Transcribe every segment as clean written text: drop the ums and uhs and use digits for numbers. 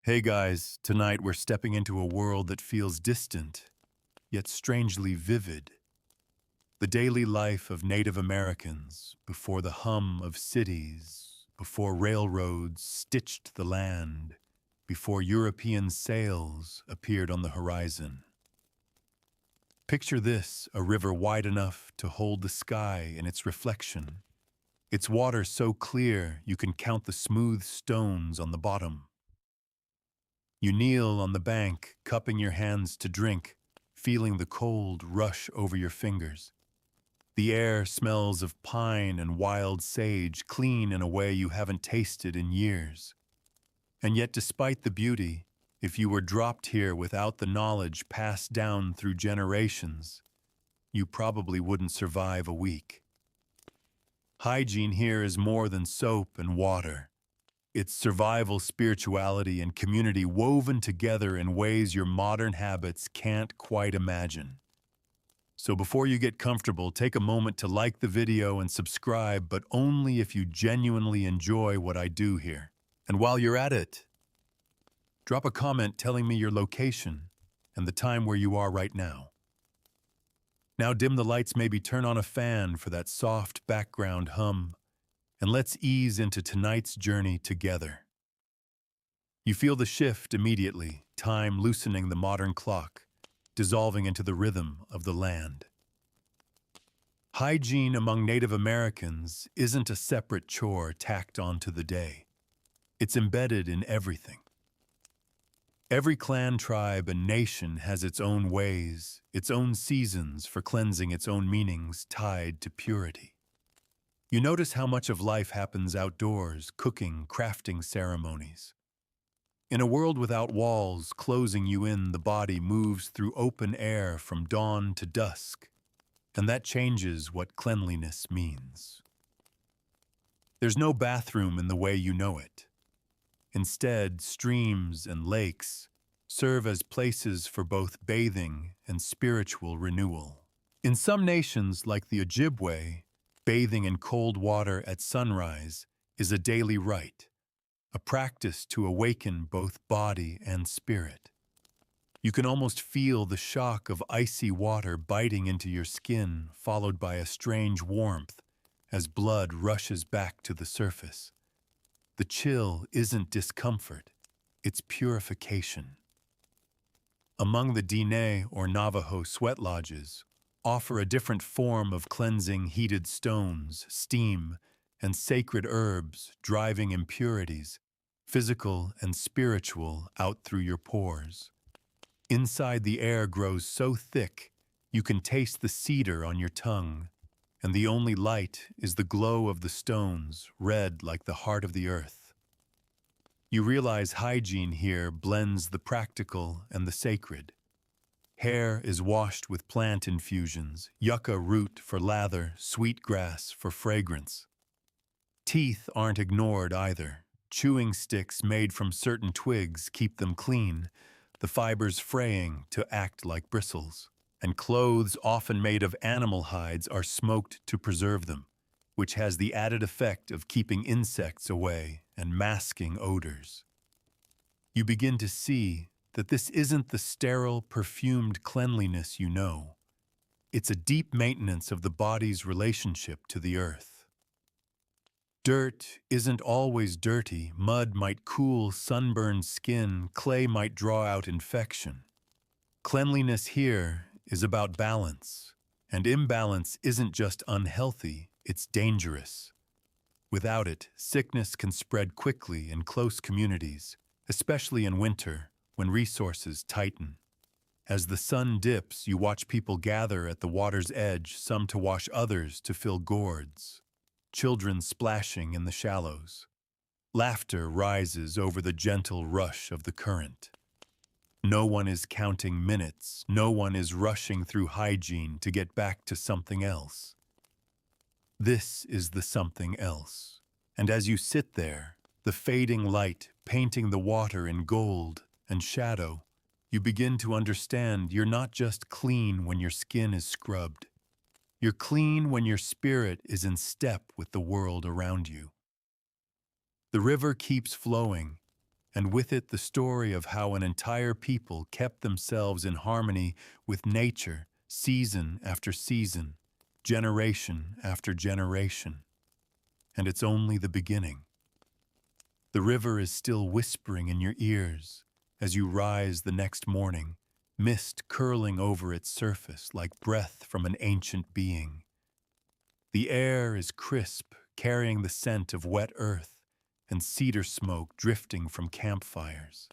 Hey guys, tonight we're stepping into a world that feels distant, yet strangely vivid. The daily life of Native Americans, before the hum of cities, before railroads stitched the land, before European sails appeared on the horizon. Picture this, a river wide enough to hold the sky in its reflection. Its water so clear you can count the smooth stones on the bottom. You kneel on the bank, cupping your hands to drink, feeling the cold rush over your fingers. The air smells of pine and wild sage, clean in a way you haven't tasted in years. And yet, despite the beauty, if you were dropped here without the knowledge passed down through generations, you probably wouldn't survive a week. Hygiene here is more than soap and water. It's survival, spirituality, and community woven together in ways your modern habits can't quite imagine. So before you get comfortable, take a moment to like the video and subscribe, but only if you genuinely enjoy what I do here. And while you're at it, drop a comment telling me your location and the time where you are right now. Now dim the lights, maybe turn on a fan for that soft background hum, and let's ease into tonight's journey together. You feel the shift immediately, time loosening the modern clock, dissolving into the rhythm of the land. Hygiene among Native Americans isn't a separate chore tacked onto the day. It's embedded in everything. Every clan, tribe, and nation has its own ways, its own seasons for cleansing, its own meanings tied to purity. You notice how much of life happens outdoors, cooking, crafting ceremonies. In a world without walls closing you in, the body moves through open air from dawn to dusk, and that changes what cleanliness means. There's no bathroom in the way you know it. Instead, streams and lakes serve as places for both bathing and spiritual renewal. In some nations, like the Ojibwe, bathing in cold water at sunrise is a daily rite, a practice to awaken both body and spirit. You can almost feel the shock of icy water biting into your skin, followed by a strange warmth as blood rushes back to the surface. The chill isn't discomfort, it's purification. Among the Diné or Navajo sweat lodges, offer a different form of cleansing: heated stones, steam, and sacred herbs driving impurities, physical and spiritual, out through your pores. Inside, the air grows so thick you can taste the cedar on your tongue, and the only light is the glow of the stones, red like the heart of the earth. You realize hygiene here blends the practical and the sacred. Hair is washed with plant infusions, yucca root for lather, sweetgrass for fragrance. Teeth aren't ignored either. Chewing sticks made from certain twigs keep them clean, the fibers fraying to act like bristles. And clothes often made of animal hides are smoked to preserve them, which has the added effect of keeping insects away and masking odors. You begin to see that this isn't the sterile, perfumed cleanliness you know. It's a deep maintenance of the body's relationship to the earth. Dirt isn't always dirty. Mud might cool sunburned skin, clay might draw out infection. Cleanliness here is about balance, and imbalance isn't just unhealthy, it's dangerous. Without it, sickness can spread quickly in close communities, especially in winter, when resources tighten. As the sun dips, you watch people gather at the water's edge, some to wash, others to fill gourds. Children splashing in the shallows. Laughter rises over the gentle rush of the current. No one is counting minutes. No one is rushing through hygiene to get back to something else. This is the something else. And as you sit there, the fading light painting the water in gold and shadow, you begin to understand you're not just clean when your skin is scrubbed. You're clean when your spirit is in step with the world around you. The river keeps flowing, and with it the story of how an entire people kept themselves in harmony with nature, season after season, generation after generation. And it's only the beginning. The river is still whispering in your ears as you rise the next morning, mist curling over its surface like breath from an ancient being. The air is crisp, carrying the scent of wet earth and cedar smoke drifting from campfires.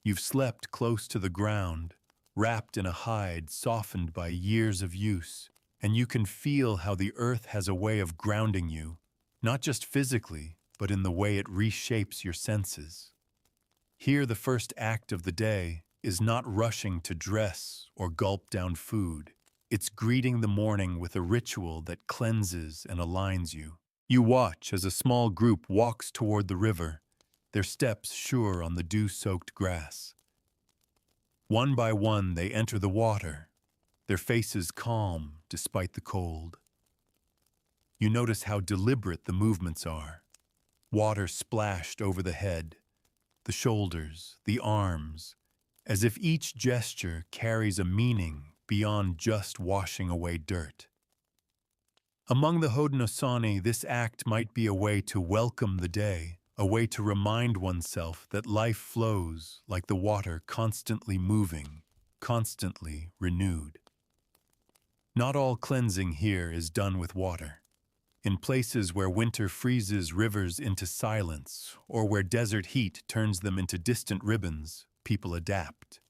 You've slept close to the ground, wrapped in a hide softened by years of use, and you can feel how the earth has a way of grounding you, not just physically, but in the way it reshapes your senses. Here, the first act of the day is not rushing to dress or gulp down food. It's greeting the morning with a ritual that cleanses and aligns you. You watch as a small group walks toward the river, their steps sure on the dew-soaked grass. One by one, they enter the water, their faces calm despite the cold. You notice how deliberate the movements are. Water splashed over the head, the shoulders, the arms, as if each gesture carries a meaning beyond just washing away dirt. Among the Haudenosaunee, this act might be a way to welcome the day, a way to remind oneself that life flows like the water, constantly moving, constantly renewed. Not all cleansing here is done with water. In places where winter freezes rivers into silence, or where desert heat turns them into distant ribbons, people adapt.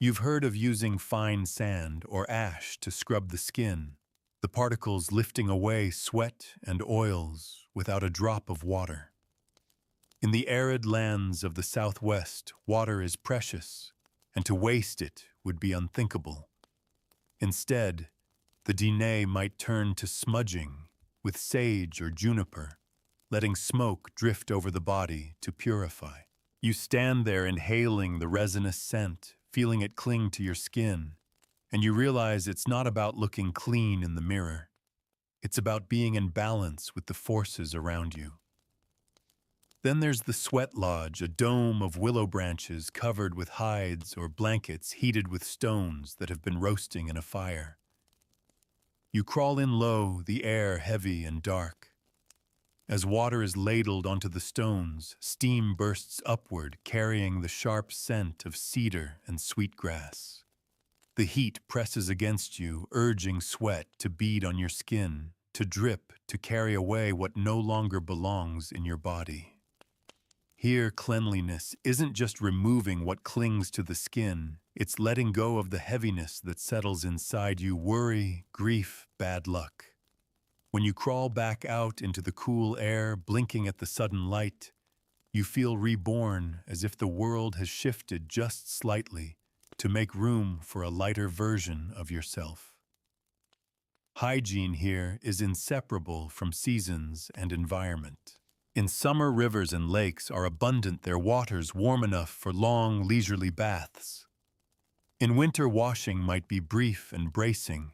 You've heard of using fine sand or ash to scrub the skin, the particles lifting away sweat and oils without a drop of water. In the arid lands of the Southwest, water is precious, and to waste it would be unthinkable. Instead, the Diné might turn to smudging with sage or juniper, letting smoke drift over the body to purify. You stand there inhaling the resinous scent, feeling it cling to your skin, and you realize it's not about looking clean in the mirror. It's about being in balance with the forces around you. Then there's the sweat lodge, a dome of willow branches covered with hides or blankets heated with stones that have been roasting in a fire. You crawl in low, the air heavy and dark. As water is ladled onto the stones, steam bursts upward, carrying the sharp scent of cedar and sweetgrass. The heat presses against you, urging sweat to bead on your skin, to drip, to carry away what no longer belongs in your body. Here, cleanliness isn't just removing what clings to the skin, it's letting go of the heaviness that settles inside you: worry, grief, bad luck. When you crawl back out into the cool air, blinking at the sudden light, you feel reborn, as if the world has shifted just slightly to make room for a lighter version of yourself. Hygiene here is inseparable from seasons and environment. In summer, rivers and lakes are abundant, their waters warm enough for long, leisurely baths. In winter, washing might be brief and bracing,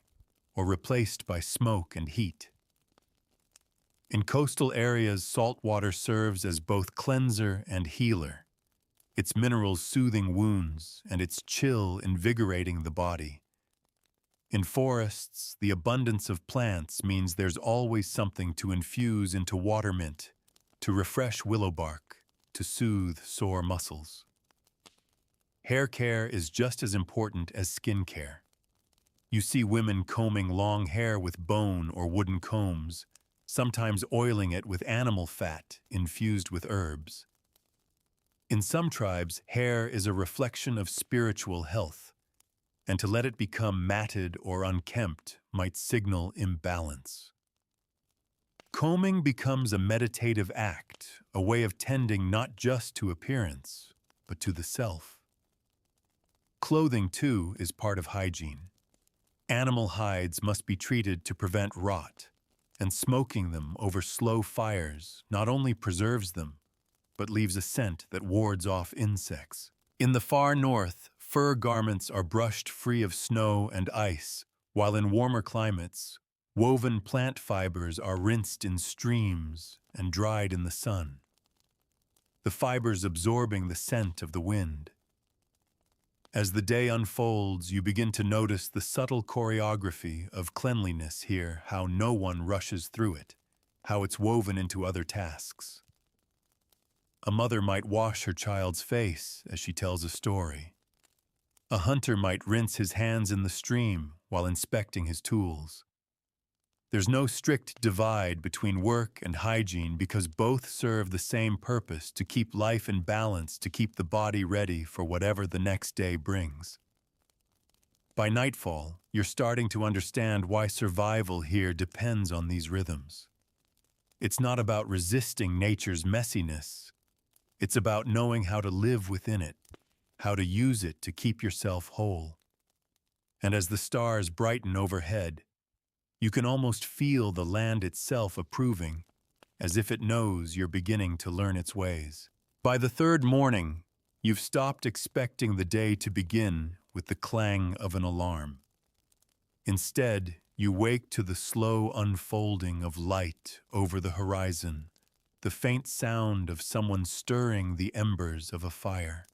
or replaced by smoke and heat. In coastal areas, salt water serves as both cleanser and healer, its minerals soothing wounds and its chill invigorating the body. In forests, the abundance of plants means there's always something to infuse into water mint, to refresh willow bark, to soothe sore muscles. Hair care is just as important as skin care. You see women combing long hair with bone or wooden combs, sometimes oiling it with animal fat infused with herbs. In some tribes, hair is a reflection of spiritual health, and to let it become matted or unkempt might signal imbalance. Combing becomes a meditative act, a way of tending not just to appearance, but to the self. Clothing, too, is part of hygiene. Animal hides must be treated to prevent rot, and smoking them over slow fires not only preserves them, but leaves a scent that wards off insects. In the far north, fur garments are brushed free of snow and ice, while in warmer climates, woven plant fibers are rinsed in streams and dried in the sun. the fibers absorbing the scent of the wind. As the day unfolds, you begin to notice the subtle choreography of cleanliness here, how no one rushes through it, how it's woven into other tasks. A mother might wash her child's face as she tells a story. A hunter might rinse his hands in the stream while inspecting his tools. There's no strict divide between work and hygiene because both serve the same purpose: to keep life in balance, to keep the body ready for whatever the next day brings. By nightfall, you're starting to understand why survival here depends on these rhythms. It's not about resisting nature's messiness. It's about knowing how to live within it, how to use it to keep yourself whole. And as the stars brighten overhead, you can almost feel the land itself approving, as if it knows you're beginning to learn its ways. By the third morning, you've stopped expecting the day to begin with the clang of an alarm. Instead, you wake to the slow unfolding of light over the horizon, the faint sound of someone stirring the embers of a fire.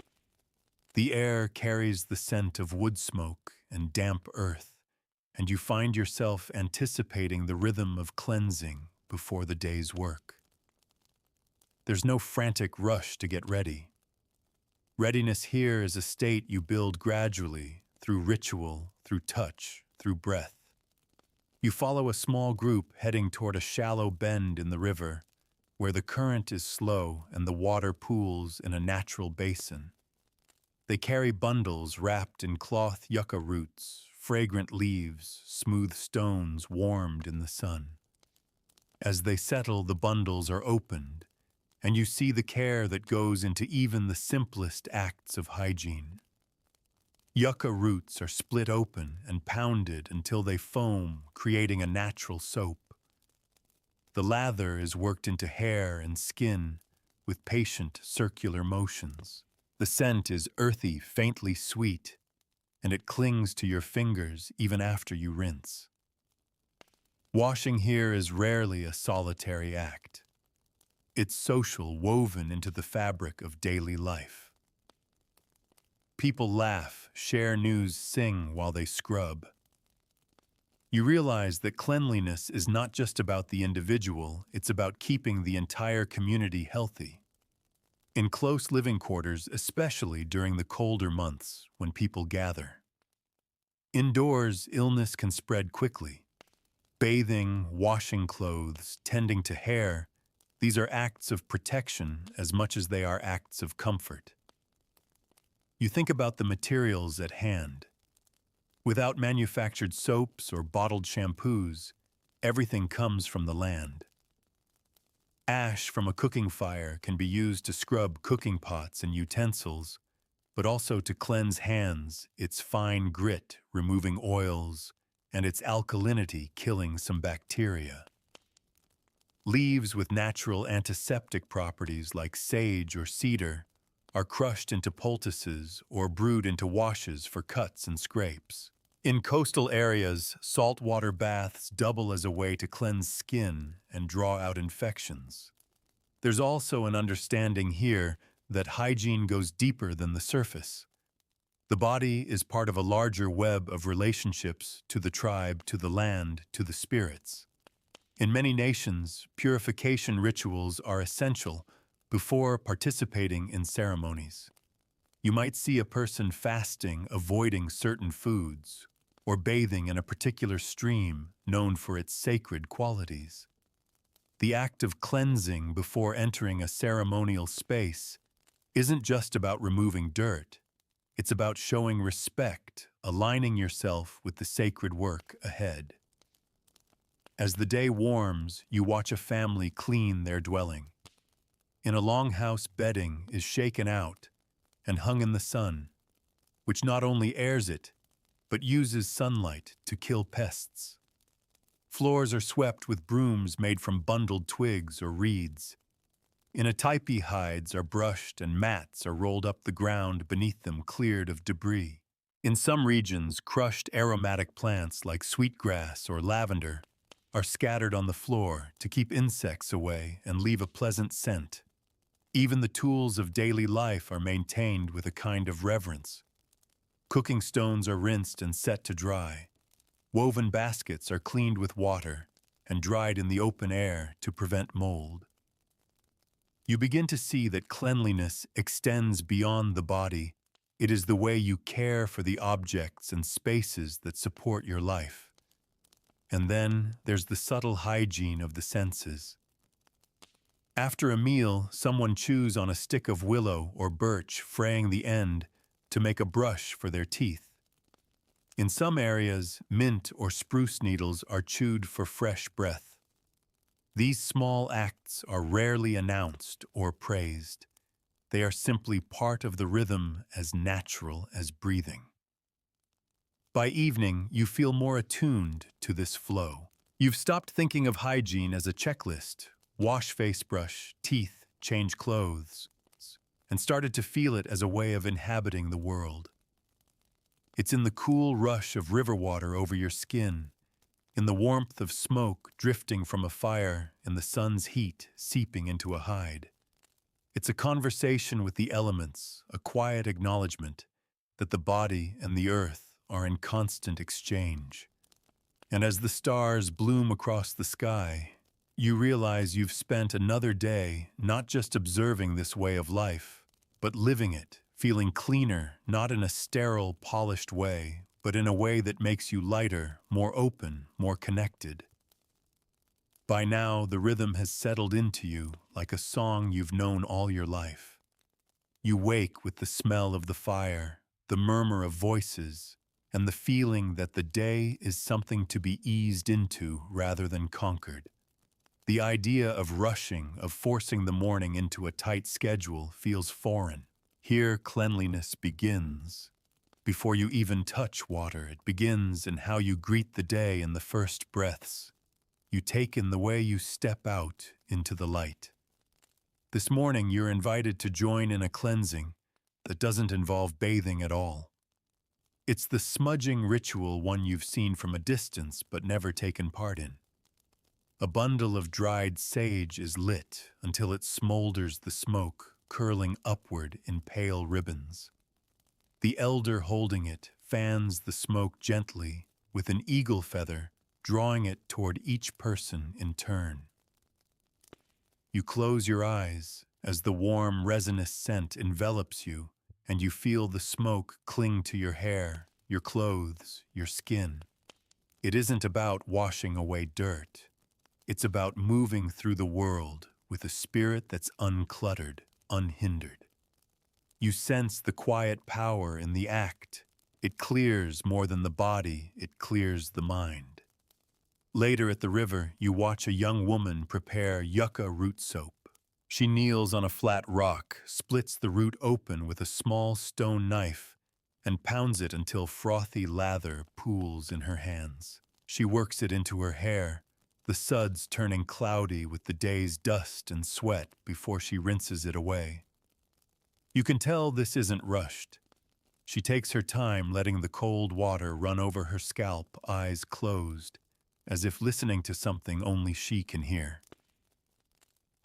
The air carries the scent of wood smoke and damp earth, and you find yourself anticipating the rhythm of cleansing before the day's work. There's no frantic rush to get ready. Readiness here is a state you build gradually, through ritual, through touch, through breath. You follow a small group heading toward a shallow bend in the river, where the current is slow and the water pools in a natural basin. They carry bundles wrapped in cloth yucca roots, fragrant leaves, smooth stones warmed in the sun. As they settle, the bundles are opened, and you see the care that goes into even the simplest acts of hygiene. Yucca roots are split open and pounded until they foam, creating a natural soap. The lather is worked into hair and skin with patient circular motions. The scent is earthy, faintly sweet, and it clings to your fingers even after you rinse. Washing here is rarely a solitary act. It's social, woven into the fabric of daily life. People laugh, share news, sing while they scrub. You realize that cleanliness is not just about the individual, it's about keeping the entire community healthy. In close living quarters, especially during the colder months when people gather. Indoors, illness can spread quickly. Bathing, washing clothes, tending to hair, these are acts of protection as much as they are acts of comfort. You think about the materials at hand. Without manufactured soaps or bottled shampoos, everything comes from the land. Ash from a cooking fire can be used to scrub cooking pots and utensils, but also to cleanse hands, its fine grit removing oils, and its alkalinity killing some bacteria. Leaves with natural antiseptic properties like sage or cedar are crushed into poultices or brewed into washes for cuts and scrapes. In coastal areas, saltwater baths double as a way to cleanse skin and draw out infections. There's also an understanding here that hygiene goes deeper than the surface. The body is part of a larger web of relationships to the tribe, to the land, to the spirits. In many nations, purification rituals are essential before participating in ceremonies. You might see a person fasting, avoiding certain foods, or bathing in a particular stream known for its sacred qualities. The act of cleansing before entering a ceremonial space isn't just about removing dirt. It's about showing respect, aligning yourself with the sacred work ahead. As the day warms, you watch a family clean their dwelling. In a longhouse, bedding is shaken out and hung in the sun, which not only airs it, but uses sunlight to kill pests. Floors are swept with brooms made from bundled twigs or reeds. In a tipi, hides are brushed and mats are rolled up the ground beneath them, cleared of debris. In some regions, crushed aromatic plants like sweetgrass or lavender are scattered on the floor to keep insects away and leave a pleasant scent. Even the tools of daily life are maintained with a kind of reverence. Cooking stones are rinsed and set to dry. Woven baskets are cleaned with water and dried in the open air to prevent mold. You begin to see that cleanliness extends beyond the body. It is the way you care for the objects and spaces that support your life. And then there's the subtle hygiene of the senses. After a meal, someone chews on a stick of willow or birch, fraying the end to make a brush for their teeth. In some areas, mint or spruce needles are chewed for fresh breath. These small acts are rarely announced or praised. They are simply part of the rhythm, as natural as breathing. By evening, you feel more attuned to this flow. You've stopped thinking of hygiene as a checklist: wash face, brush, teeth, change clothes, and started to feel it as a way of inhabiting the world. It's in the cool rush of river water over your skin, in the warmth of smoke drifting from a fire, in the sun's heat seeping into a hide. It's a conversation with the elements, a quiet acknowledgement that the body and the earth are in constant exchange. And as the stars bloom across the sky, you realize you've spent another day not just observing this way of life, but living it, feeling cleaner, not in a sterile, polished way, but in a way that makes you lighter, more open, more connected. By now, the rhythm has settled into you like a song you've known all your life. You wake with the smell of the fire, the murmur of voices, and the feeling that the day is something to be eased into rather than conquered. The idea of rushing, of forcing the morning into a tight schedule feels foreign. Here, cleanliness begins. Before you even touch water, it begins in how you greet the day in the first breaths. You take in the way you step out into the light. This morning, you're invited to join in a cleansing that doesn't involve bathing at all. It's the smudging ritual one you've seen from a distance but never taken part in. A bundle of dried sage is lit until it smolders, the smoke curling upward in pale ribbons. The elder holding it fans the smoke gently with an eagle feather, drawing it toward each person in turn. You close your eyes as the warm, resinous scent envelops you, and you feel the smoke cling to your hair, your clothes, your skin. It isn't about washing away dirt. It's about moving through the world with a spirit that's uncluttered, unhindered. You sense the quiet power in the act. It clears more than the body, it clears the mind. Later at the river, you watch a young woman prepare yucca root soap. She kneels on a flat rock, splits the root open with a small stone knife, and pounds it until frothy lather pools in her hands. She works it into her hair, the suds turning cloudy with the day's dust and sweat before she rinses it away. You can tell this isn't rushed. She takes her time, letting the cold water run over her scalp, eyes closed, as if listening to something only she can hear.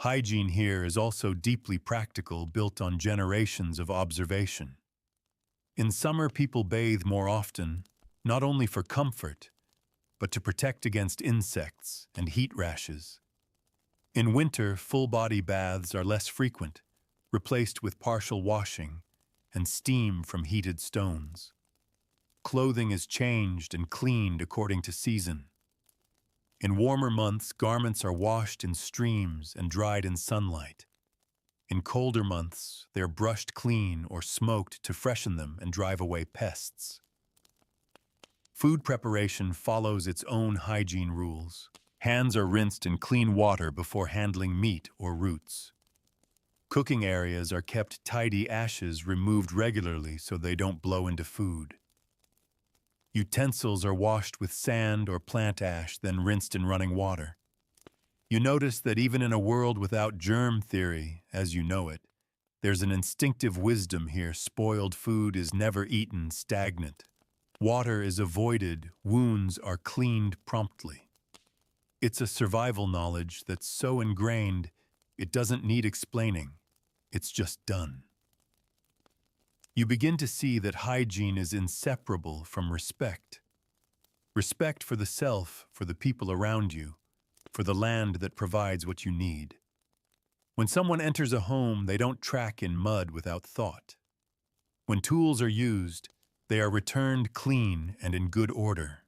Hygiene here is also deeply practical, built on generations of observation. In summer, people bathe more often, not only for comfort, but to protect against insects and heat rashes. In winter, full-body baths are less frequent, replaced with partial washing and steam from heated stones. Clothing is changed and cleaned according to season. In warmer months, garments are washed in streams and dried in sunlight. In colder months, they are brushed clean or smoked to freshen them and drive away pests. Food preparation follows its own hygiene rules. Hands are rinsed in clean water before handling meat or roots. Cooking areas are kept tidy, ashes removed regularly so they don't blow into food. Utensils are washed with sand or plant ash, then rinsed in running water. You notice that even in a world without germ theory, as you know it, there's an instinctive wisdom here. Spoiled food is never eaten stagnant. Water is avoided, wounds are cleaned promptly. It's a survival knowledge that's so ingrained it doesn't need explaining. it's just done. You begin to see that hygiene is inseparable from respect. Respect for the self, for the people around you, for the land that provides what you need. When someone enters a home, they don't track in mud without thought. When tools are used, they are returned clean and in good order.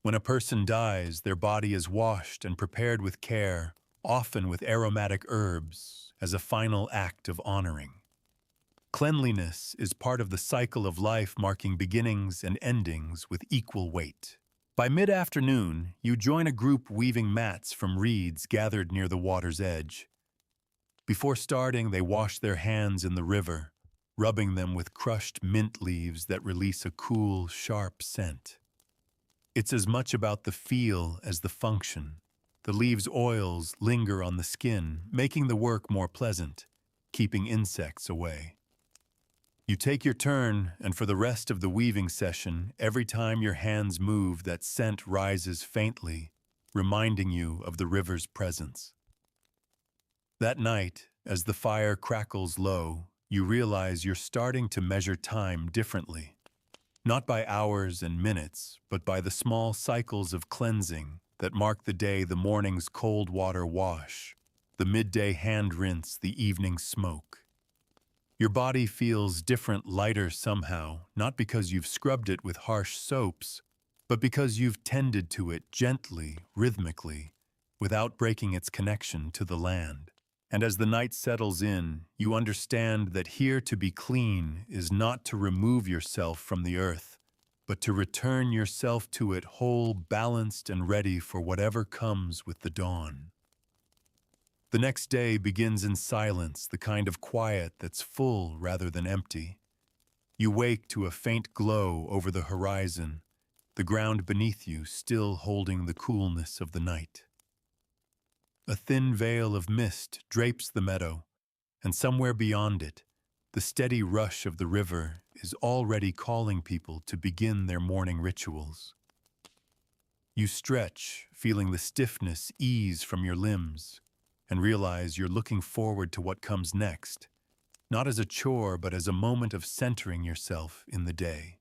When a person dies, their body is washed and prepared with care, often with aromatic herbs, as a final act of honoring. Cleanliness is part of the cycle of life, marking beginnings and endings with equal weight. By mid-afternoon, you join a group weaving mats from reeds gathered near the water's edge. Before starting, they wash their hands in the river, rubbing them with crushed mint leaves that release a cool, sharp scent. It's as much about the feel as the function. The leaves' oils linger on the skin, making the work more pleasant, keeping insects away. You take your turn, and for the rest of the weaving session, every time your hands move, that scent rises faintly, reminding you of the river's presence. That night, as the fire crackles low, you realize you're starting to measure time differently. Not by hours and minutes, but by the small cycles of cleansing that mark the day: the morning's cold water wash, the midday hand rinse, the evening smoke. Your body feels different, lighter somehow, not because you've scrubbed it with harsh soaps, but because you've tended to it gently, rhythmically, without breaking its connection to the land. And as the night settles in, you understand that here to be clean is not to remove yourself from the earth, but to return yourself to it whole, balanced, and ready for whatever comes with the dawn. The next day begins in silence, the kind of quiet that's full rather than empty. You wake to a faint glow over the horizon, the ground beneath you still holding the coolness of the night. A thin veil of mist drapes the meadow, and somewhere beyond it, the steady rush of the river is already calling people to begin their morning rituals. You stretch, feeling the stiffness ease from your limbs, and realize you're looking forward to what comes next, not as a chore, but as a moment of centering yourself in the day.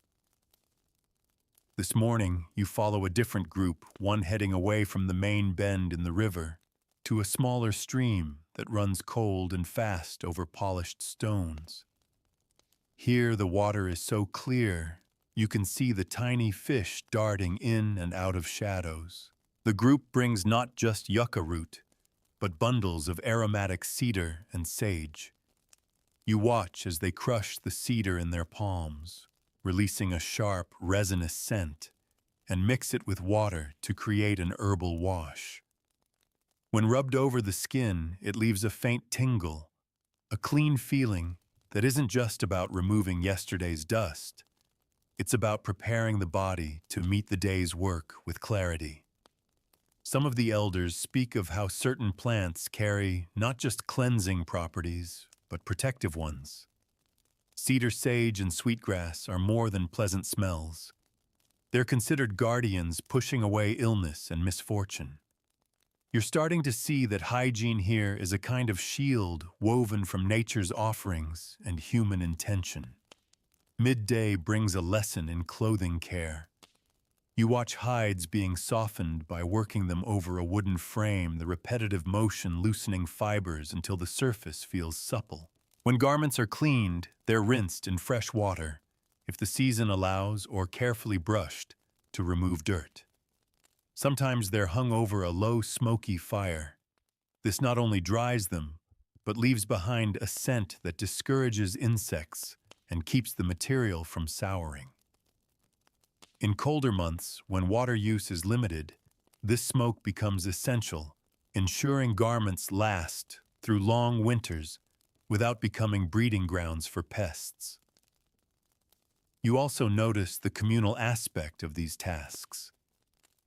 This morning, you follow a different group, one heading away from the main bend in the river to a smaller stream that runs cold and fast over polished stones. Here, the water is so clear, you can see the tiny fish darting in and out of shadows. The group brings not just yucca root, but bundles of aromatic cedar and sage. You watch as they crush the cedar in their palms, releasing a sharp, resinous scent, and mix it with water to create an herbal wash. When rubbed over the skin, it leaves a faint tingle, a clean feeling that isn't just about removing yesterday's dust. It's about preparing the body to meet the day's work with clarity. Some of the elders speak of how certain plants carry not just cleansing properties, but protective ones. Cedar, sage, and sweetgrass are more than pleasant smells. They're considered guardians pushing away illness and misfortune. You're starting to see that hygiene here is a kind of shield woven from nature's offerings and human intention. Midday brings a lesson in clothing care. You watch hides being softened by working them over a wooden frame, the repetitive motion loosening fibers until the surface feels supple. When garments are cleaned, they're rinsed in fresh water, if the season allows, or carefully brushed to remove dirt. Sometimes they're hung over a low, smoky fire. This not only dries them, but leaves behind a scent that discourages insects and keeps the material from souring. In colder months, when water use is limited, this smoke becomes essential, ensuring garments last through long winters without becoming breeding grounds for pests. You also notice the communal aspect of these tasks.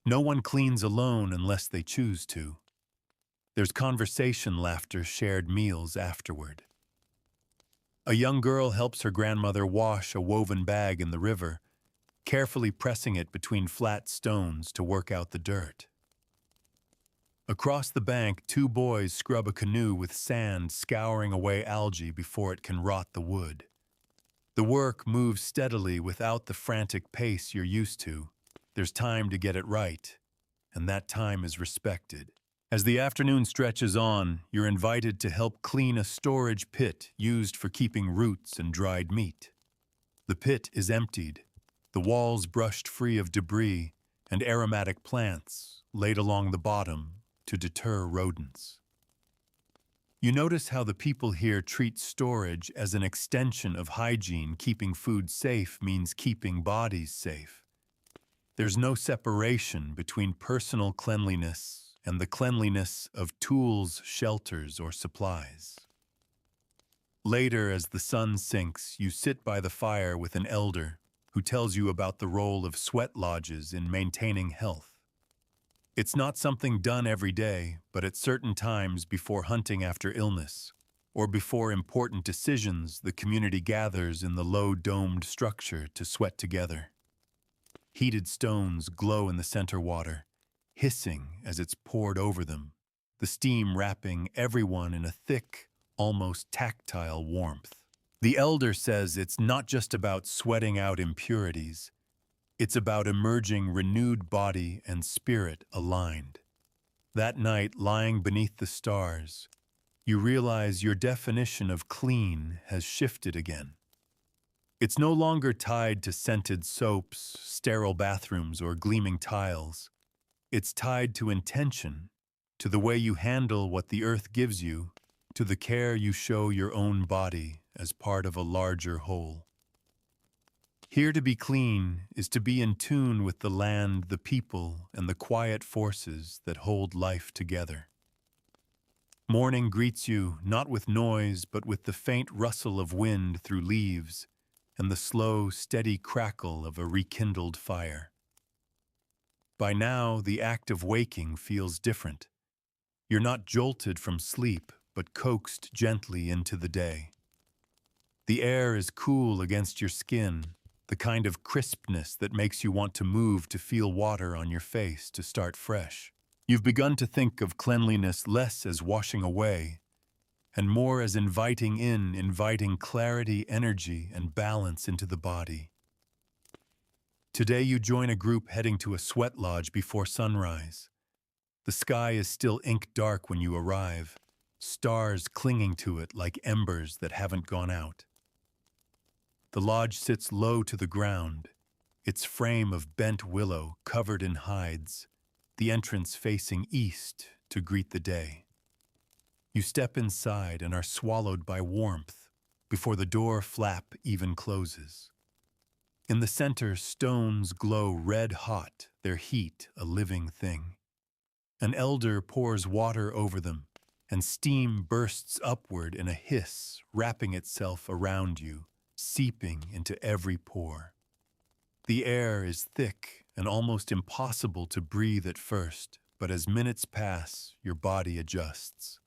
No one cleans alone unless they choose to. There's conversation, laughter, shared meals afterward. A young girl helps her grandmother wash a woven bag in the river, carefully pressing it between flat stones to work out the dirt. Across the bank, two boys scrub a canoe with sand scouring away algae before it can rot the wood. The work moves steadily without the frantic pace you're used to. There's time to get it right, and that time is respected. As the afternoon stretches on, you're invited to help clean a storage pit used for keeping roots and dried meat. The pit is emptied, the walls brushed free of debris, and aromatic plants laid along the bottom to deter rodents. You notice how the people here treat storage as an extension of hygiene. Keeping food safe means keeping bodies safe. There's no separation between personal cleanliness and the cleanliness of tools, shelters, or supplies. Later, as the sun sinks, you sit by the fire with an elder who tells you about the role of sweat lodges in maintaining health. It's not something done every day, but at certain times before hunting after illness, or before important decisions, the community gathers in the low-domed structure to sweat together. Heated stones glow in the center water, hissing as it's poured over them, the steam wrapping everyone in a thick, almost tactile warmth. The elder says it's not just about sweating out impurities. It's about emerging renewed body and spirit aligned. That night, lying beneath the stars, you realize your definition of clean has shifted again. It's no longer tied to scented soaps, sterile bathrooms, or gleaming tiles. It's tied to intention, to the way you handle what the earth gives you, to the care you show your own body as part of a larger whole. Here to be clean is to be in tune with the land, the people, and the quiet forces that hold life together. Morning greets you not with noise, but with the faint rustle of wind through leaves and the slow, steady crackle of a rekindled fire. By now, the act of waking feels different. You're not jolted from sleep, but coaxed gently into the day. The air is cool against your skin, the kind of crispness that makes you want to move, to feel water on your face, to start fresh. You've begun to think of cleanliness less as washing away, and more as inviting clarity, energy, and balance into the body. Today you join a group heading to a sweat lodge before sunrise. The sky is still ink dark when you arrive, stars clinging to it like embers that haven't gone out. The lodge sits low to the ground, its frame of bent willow covered in hides, the entrance facing east to greet the day. You step inside and are swallowed by warmth before the door flap even closes. In the center, stones glow red hot, their heat a living thing. An elder pours water over them, and steam bursts upward in a hiss, wrapping itself around you, seeping into every pore. The air is thick and almost impossible to breathe at first, but as minutes pass, your body adjusts.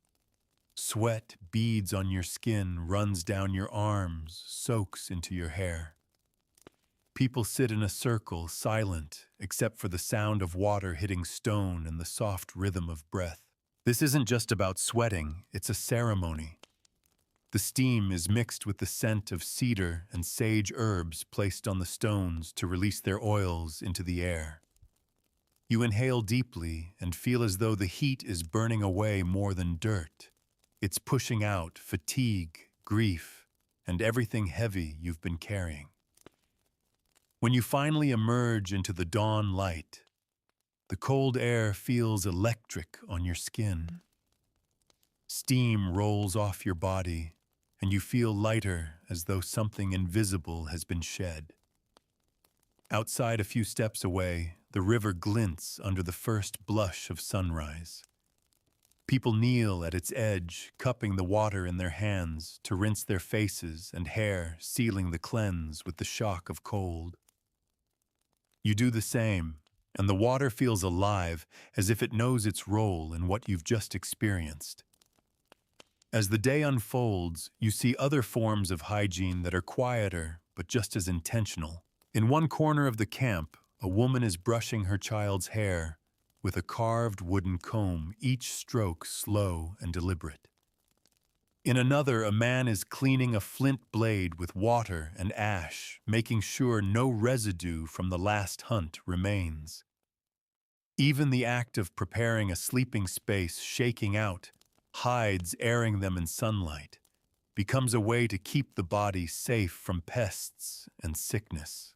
Sweat beads on your skin, runs down your arms, soaks into your hair. People sit in a circle, silent, except for the sound of water hitting stone and the soft rhythm of breath. This isn't just about sweating, it's a ceremony. The steam is mixed with the scent of cedar and sage herbs placed on the stones to release their oils into the air. You inhale deeply and feel as though the heat is burning away more than dirt. It's pushing out fatigue, grief, and everything heavy you've been carrying. When you finally emerge into the dawn light, the cold air feels electric on your skin. Steam rolls off your body, and you feel lighter, as though something invisible has been shed. Outside, a few steps away, the river glints under the first blush of sunrise. People kneel at its edge, cupping the water in their hands to rinse their faces and hair, sealing the cleanse with the shock of cold. You do the same, and the water feels alive, as if it knows its role in what you've just experienced. As the day unfolds, you see other forms of hygiene that are quieter, but just as intentional. In one corner of the camp, a woman is brushing her child's hair, with a carved wooden comb, each stroke slow and deliberate. In another, a man is cleaning a flint blade with water and ash, making sure no residue from the last hunt remains. Even the act of preparing a sleeping space, shaking out hides, airing them in sunlight, becomes a way to keep the body safe from pests and sickness.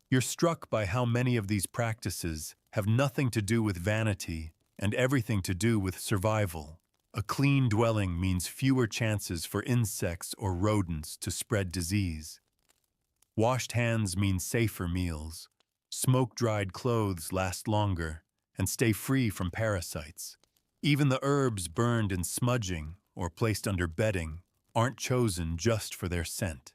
You're struck by how many of these practices have nothing to do with vanity and everything to do with survival. A clean dwelling means fewer chances for insects or rodents to spread disease. Washed hands mean safer meals. Smoke-dried clothes last longer and stay free from parasites. Even the herbs burned in smudging or placed under bedding aren't chosen just for their scent.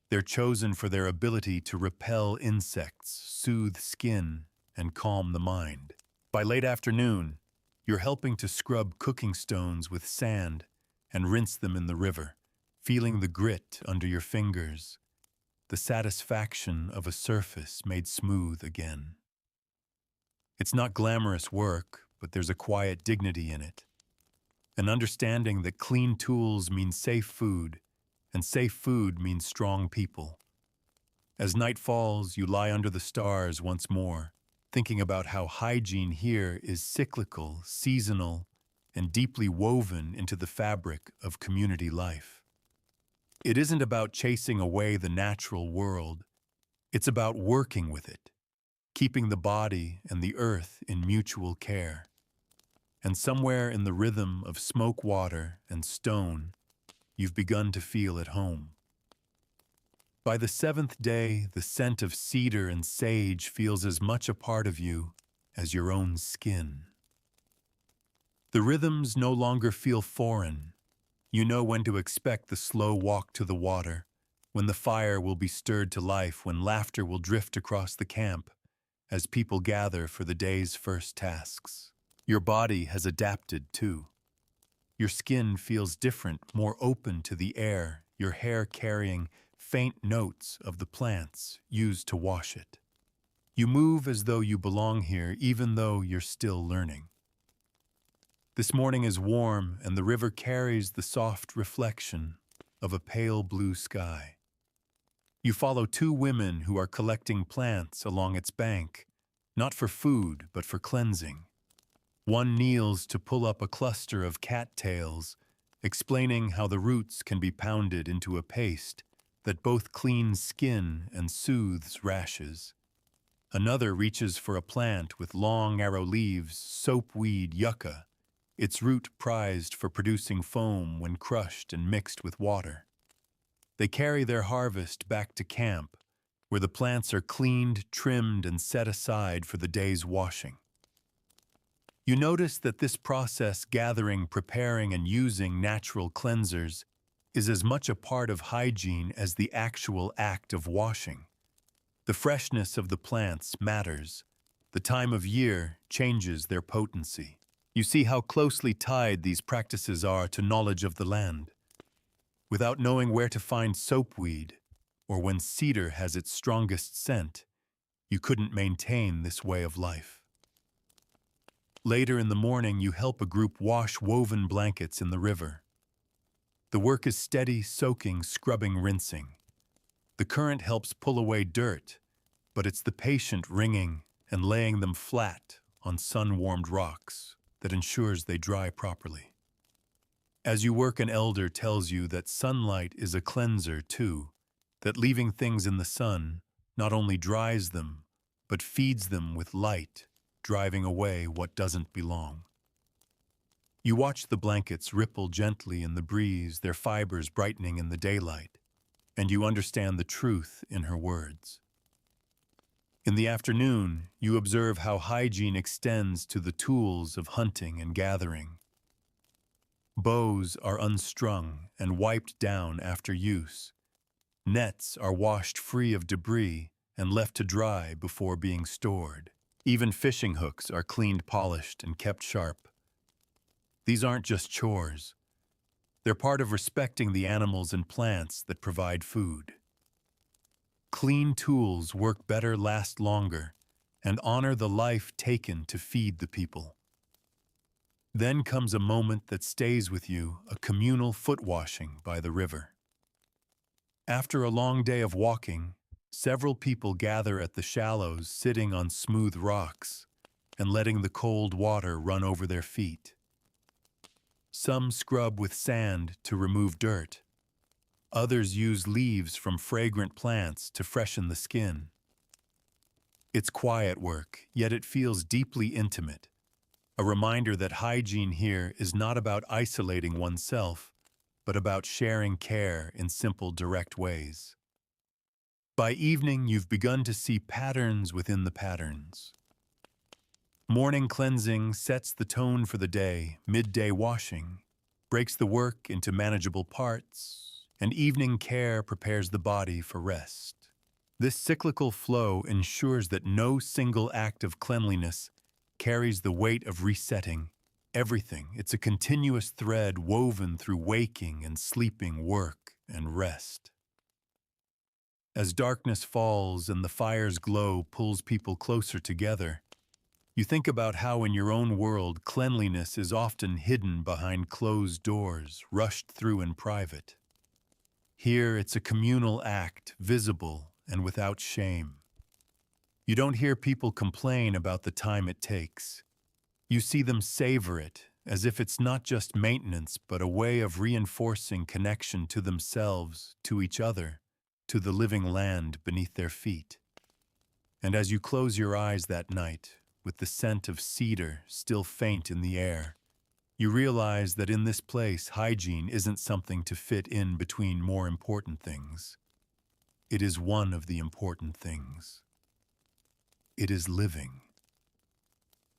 They're chosen for their ability to repel insects, soothe skin, and calm the mind. By late afternoon, you're helping to scrub cooking stones with sand and rinse them in the river, feeling the grit under your fingers, the satisfaction of a surface made smooth again. It's not glamorous work, but there's a quiet dignity in it. An understanding that clean tools mean safe food, and safe food means strong people. As night falls, you lie under the stars once more, thinking about how hygiene here is cyclical, seasonal, and deeply woven into the fabric of community life. It isn't about chasing away the natural world. It's about working with it, keeping the body and the earth in mutual care. And somewhere in the rhythm of smoke, water, and stone, you've begun to feel at home. By the seventh day, the scent of cedar and sage feels as much a part of you as your own skin. The rhythms no longer feel foreign. You know when to expect the slow walk to the water, when the fire will be stirred to life, when laughter will drift across the camp as people gather for the day's first tasks. Your body has adapted too. Your skin feels different, more open to the air, your hair carrying faint notes of the plants used to wash it. You move as though you belong here, even though you're still learning. This morning is warm, and the river carries the soft reflection of a pale blue sky. You follow two women who are collecting plants along its bank, not for food, but for cleansing. One kneels to pull up a cluster of cattails, explaining how the roots can be pounded into a paste that both cleans skin and soothes rashes. Another reaches for a plant with long arrow leaves, soapweed yucca, its root prized for producing foam when crushed and mixed with water. They carry their harvest back to camp, where the plants are cleaned, trimmed, and set aside for the day's washing. You notice that this process, gathering, preparing, and using natural cleansers, is as much a part of hygiene as the actual act of washing. The freshness of the plants matters. The time of year changes their potency. You see how closely tied these practices are to knowledge of the land. Without knowing where to find soapweed, or when cedar has its strongest scent, you couldn't maintain this way of life. Later in the morning, you help a group wash woven blankets in the river. The work is steady, soaking, scrubbing, rinsing. The current helps pull away dirt, but it's the patient wringing and laying them flat on sun-warmed rocks that ensures they dry properly. As you work, an elder tells you that sunlight is a cleanser too, that leaving things in the sun not only dries them, but feeds them with light, driving away what doesn't belong. You watch the blankets ripple gently in the breeze, their fibers brightening in the daylight, and you understand the truth in her words. In the afternoon, you observe how hygiene extends to the tools of hunting and gathering. Bows are unstrung and wiped down after use. Nets are washed free of debris and left to dry before being stored. Even fishing hooks are cleaned, polished, and kept sharp. These aren't just chores. They're part of respecting the animals and plants that provide food. Clean tools work better, last longer, and honor the life taken to feed the people. Then comes a moment that stays with you, a communal foot washing by the river. After a long day of walking, several people gather at the shallows, sitting on smooth rocks and letting the cold water run over their feet. Some scrub with sand to remove dirt. Others use leaves from fragrant plants to freshen the skin. It's quiet work, yet it feels deeply intimate. A reminder that hygiene here is not about isolating oneself, but about sharing care in simple, direct ways. By evening, you've begun to see patterns within the patterns. Morning cleansing sets the tone for the day, midday washing breaks the work into manageable parts, and evening care prepares the body for rest. This cyclical flow ensures that no single act of cleanliness carries the weight of resetting everything. It's a continuous thread woven through waking and sleeping, work and rest. As darkness falls and the fire's glow pulls people closer together, you think about how in your own world cleanliness is often hidden behind closed doors, rushed through in private. Here it's a communal act, visible and without shame. You don't hear people complain about the time it takes. You see them savor it, as if it's not just maintenance, but a way of reinforcing connection to themselves, to each other, to the living land beneath their feet. And as you close your eyes that night, with the scent of cedar still faint in the air, you realize that in this place, hygiene isn't something to fit in between more important things. It is one of the important things. It is living.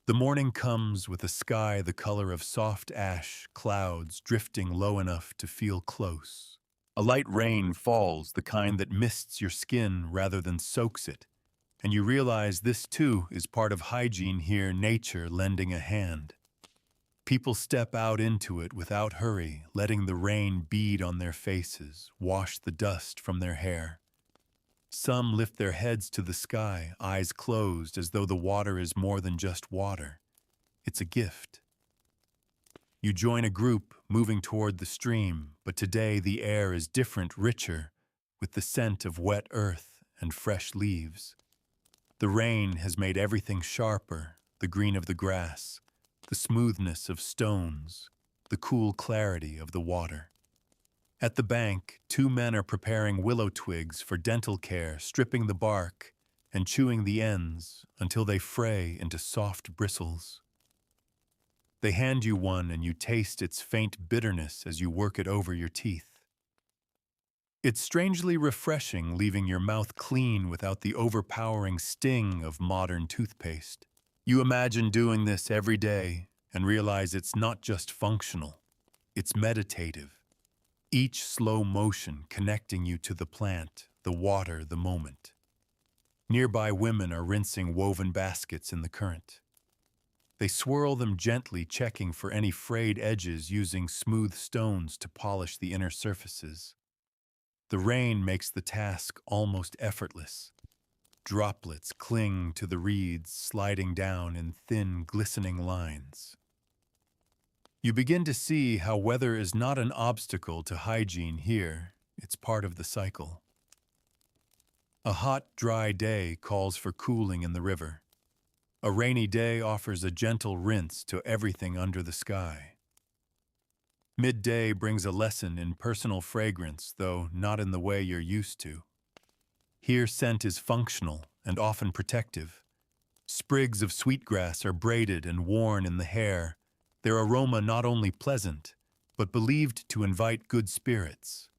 The morning comes with a sky the color of soft ash, clouds drifting low enough to feel close. A light rain falls, the kind that mists your skin rather than soaks it, and you realize this too is part of hygiene here, nature lending a hand. People step out into it without hurry, letting the rain bead on their faces, wash the dust from their hair. Some lift their heads to the sky, eyes closed, as though the water is more than just water. It's a gift. You join a group moving toward the stream, but today the air is different, richer, with the scent of wet earth and fresh leaves. The rain has made everything sharper, the green of the grass, the smoothness of stones, the cool clarity of the water. At the bank, two men are preparing willow twigs for dental care, stripping the bark and chewing the ends until they fray into soft bristles. They hand you one and you taste its faint bitterness as you work it over your teeth. It's strangely refreshing, leaving your mouth clean without the overpowering sting of modern toothpaste. You imagine doing this every day and realize it's not just functional, it's meditative. Each slow motion connecting you to the plant, the water, the moment. Nearby women are rinsing woven baskets in the current. They swirl them gently, checking for any frayed edges, using smooth stones to polish the inner surfaces. The rain makes the task almost effortless. Droplets cling to the reeds, sliding down in thin, glistening lines. You begin to see how weather is not an obstacle to hygiene here, it's part of the cycle. A hot, dry day calls for cooling in the river. A rainy day offers a gentle rinse to everything under the sky. Midday brings a lesson in personal fragrance, though not in the way you're used to. Here scent is functional and often protective. Sprigs of sweetgrass are braided and worn in the hair, their aroma not only pleasant, but believed to invite good spirits.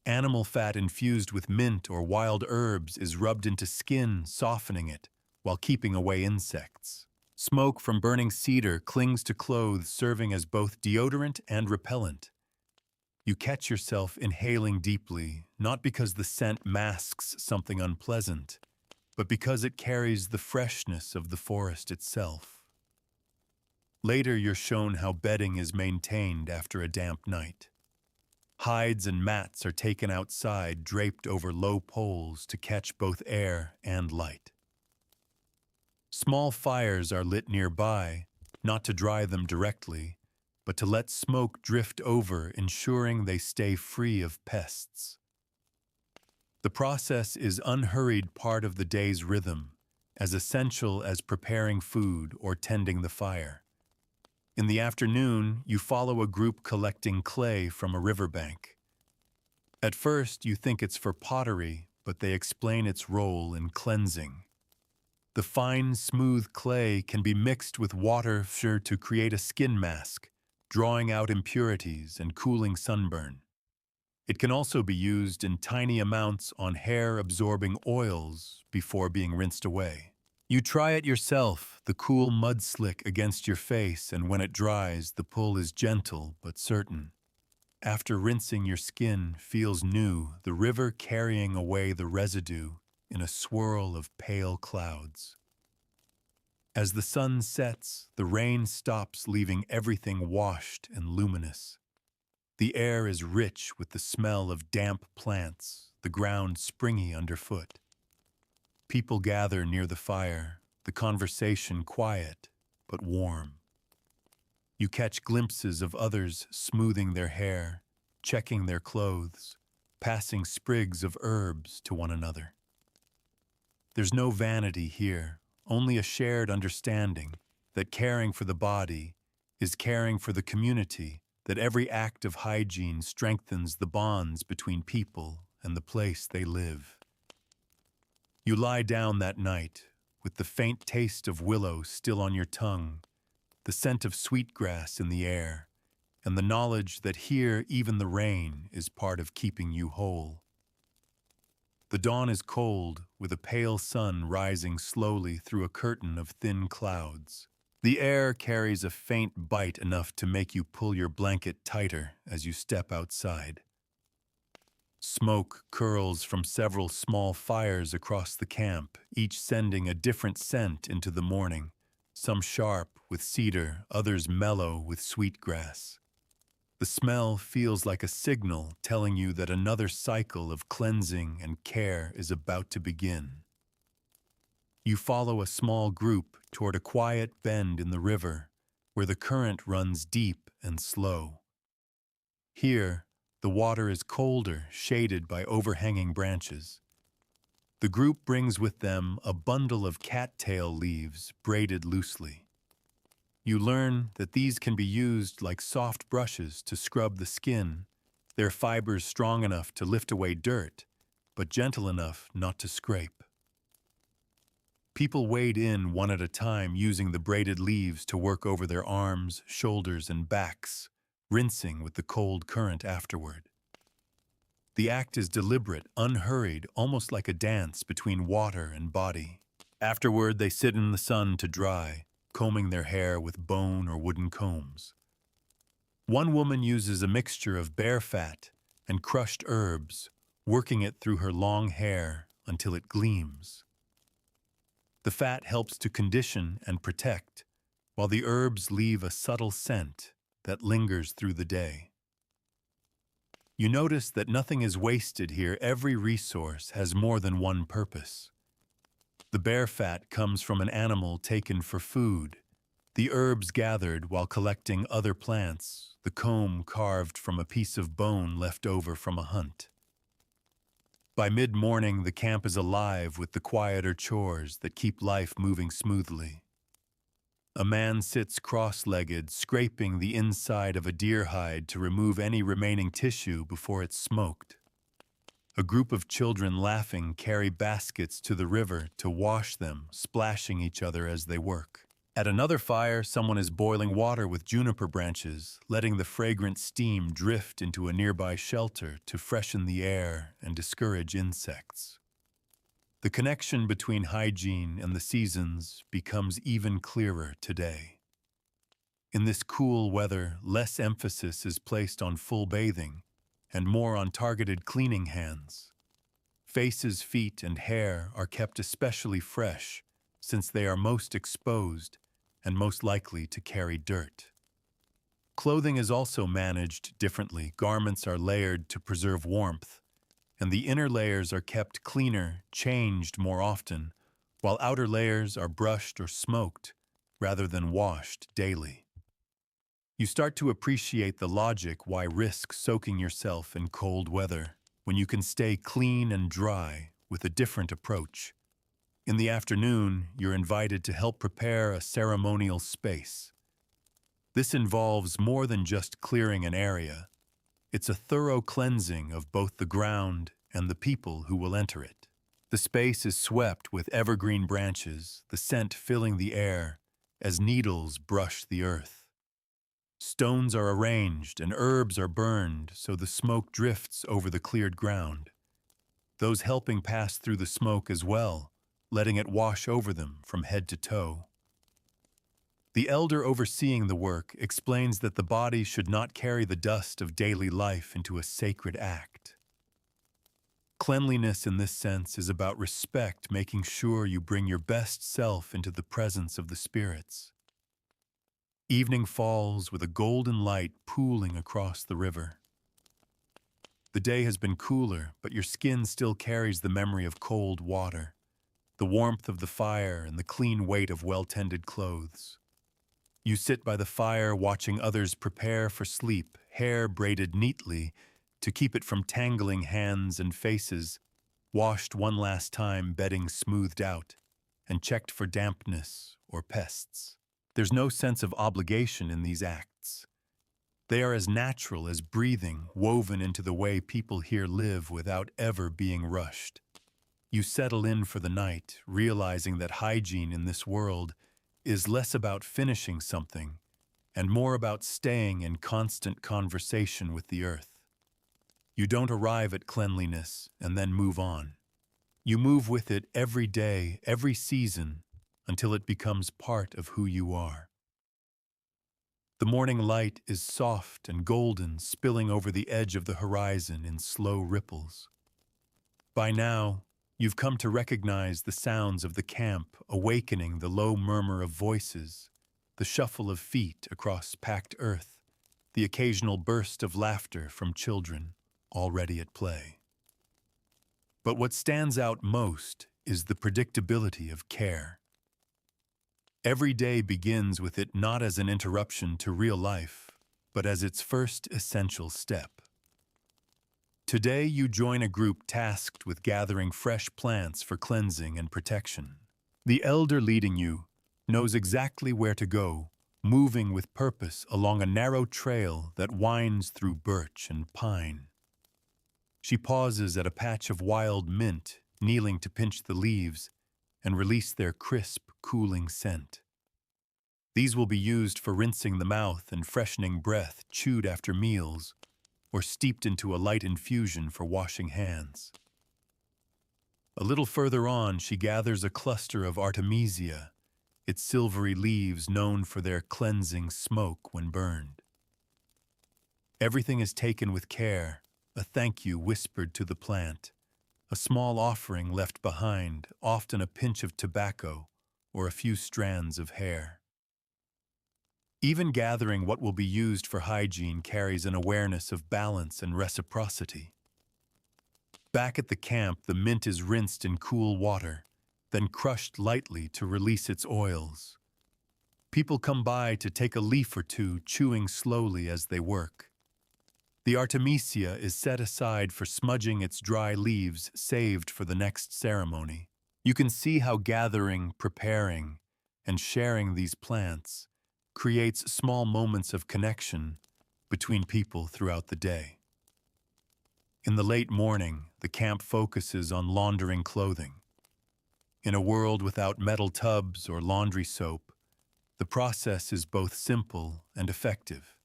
Animal fat infused with mint or wild herbs is rubbed into skin, softening it, while keeping away insects. Smoke from burning cedar clings to clothes, serving as both deodorant and repellent. You catch yourself inhaling deeply, not because the scent masks something unpleasant, but because it carries the freshness of the forest itself. Later, you're shown how bedding is maintained after a damp night. Hides and mats are taken outside, draped over low poles to catch both air and light. Small fires are lit nearby, not to dry them directly, but to let smoke drift over, ensuring they stay free of pests. The process is unhurried part of the day's rhythm, as essential as preparing food or tending the fire. In the afternoon, you follow a group collecting clay from a riverbank. At first, you think it's for pottery, but they explain its role in cleansing. The fine, smooth clay can be mixed with water to create a skin mask, drawing out impurities and cooling sunburn. It can also be used in tiny amounts on hair-absorbing oils before being rinsed away. You try it yourself, the cool mud slick against your face, and when it dries, the pull is gentle but certain. After rinsing, your skin feels new, the river carrying away the residue in a swirl of pale clouds. As the sun sets, the rain stops, leaving everything washed and luminous. The air is rich with the smell of damp plants, the ground springy underfoot. People gather near the fire, the conversation quiet but warm. You catch glimpses of others smoothing their hair, checking their clothes, passing sprigs of herbs to one another. There's no vanity here, only a shared understanding that caring for the body is caring for the community, that every act of hygiene strengthens the bonds between people and the place they live. You lie down that night, with the faint taste of willow still on your tongue, the scent of sweetgrass in the air, and the knowledge that here even the rain is part of keeping you whole. The dawn is cold, with a pale sun rising slowly through a curtain of thin clouds. The air carries a faint bite enough to make you pull your blanket tighter as you step outside. Smoke curls from several small fires across the camp, each sending a different scent into the morning, some sharp with cedar, others mellow with sweetgrass. The smell feels like a signal telling you that another cycle of cleansing and care is about to begin. You follow a small group toward a quiet bend in the river where the current runs deep and slow. Here, the water is colder, shaded by overhanging branches. The group brings with them a bundle of cattail leaves braided loosely. You learn that these can be used like soft brushes to scrub the skin, their fibers strong enough to lift away dirt, but gentle enough not to scrape. People wade in one at a time, using the braided leaves to work over their arms, shoulders, and backs, rinsing with the cold current afterward. The act is deliberate, unhurried, almost like a dance between water and body. Afterward, they sit in the sun to dry, combing their hair with bone or wooden combs. One woman uses a mixture of bear fat and crushed herbs, working it through her long hair until it gleams. The fat helps to condition and protect, while the herbs leave a subtle scent that lingers through the day. You notice that nothing is wasted here. Every resource has more than one purpose. The bear fat comes from an animal taken for food, the herbs gathered while collecting other plants, the comb carved from a piece of bone left over from a hunt. By mid-morning, the camp is alive with the quieter chores that keep life moving smoothly. A man sits cross-legged, scraping the inside of a deer hide to remove any remaining tissue before it's smoked. A group of children laughing carry baskets to the river to wash them, splashing each other as they work. At another fire, someone is boiling water with juniper branches, letting the fragrant steam drift into a nearby shelter to freshen the air and discourage insects. The connection between hygiene and the seasons becomes even clearer today. In this cool weather, less emphasis is placed on full bathing and more on targeted cleaning hands. Faces, feet, and hair are kept especially fresh since they are most exposed and most likely to carry dirt. Clothing is also managed differently. Garments are layered to preserve warmth, and the inner layers are kept cleaner, changed more often, while outer layers are brushed or smoked rather than washed daily. You start to appreciate the logic why risk soaking yourself in cold weather when you can stay clean and dry with a different approach. In the afternoon, you're invited to help prepare a ceremonial space. This involves more than just clearing an area. It's a thorough cleansing of both the ground and the people who will enter it. The space is swept with evergreen branches, the scent filling the air as needles brush the earth. Stones are arranged and herbs are burned so the smoke drifts over the cleared ground. Those helping pass through the smoke as well, letting it wash over them from head to toe. The elder overseeing the work explains that the body should not carry the dust of daily life into a sacred act. Cleanliness in this sense is about respect, making sure you bring your best self into the presence of the spirits. Evening falls with a golden light pooling across the river. The day has been cooler, but your skin still carries the memory of cold water, the warmth of the fire, and the clean weight of well-tended clothes. You sit by the fire watching others prepare for sleep, hair braided neatly to keep it from tangling hands and faces, washed one last time, bedding smoothed out, and checked for dampness or pests. There's no sense of obligation in these acts. They are as natural as breathing, woven into the way people here live without ever being rushed. You settle in for the night, realizing that hygiene in this world is less about finishing something and more about staying in constant conversation with the earth. You don't arrive at cleanliness and then move on. You move with it every day, every season, until it becomes part of who you are. The morning light is soft and golden, spilling over the edge of the horizon in slow ripples. By now, you've come to recognize the sounds of the camp, awakening the low murmur of voices, the shuffle of feet across packed earth, the occasional burst of laughter from children already at play. But what stands out most is the predictability of care. Every day begins with it not as an interruption to real life, but as its first essential step. Today, you join a group tasked with gathering fresh plants for cleansing and protection. The elder leading you knows exactly where to go, moving with purpose along a narrow trail that winds through birch and pine. She pauses at a patch of wild mint, kneeling to pinch the leaves and release their crisp, cooling scent. These will be used for rinsing the mouth and freshening breath chewed after meals, or steeped into a light infusion for washing hands. A little further on, she gathers a cluster of artemisia, its silvery leaves known for their cleansing smoke when burned. Everything is taken with care, a thank you whispered to the plant, a small offering left behind, often a pinch of tobacco or a few strands of hair. Even gathering what will be used for hygiene carries an awareness of balance and reciprocity. Back at the camp, the mint is rinsed in cool water, then crushed lightly to release its oils. People come by to take a leaf or two, chewing slowly as they work. The artemisia is set aside for smudging its dry leaves, saved for the next ceremony. You can see how gathering, preparing, and sharing these plants creates small moments of connection between people throughout the day. In the late morning, the camp focuses on laundering clothing. In a world without metal tubs or laundry soap, the process is both simple and effective.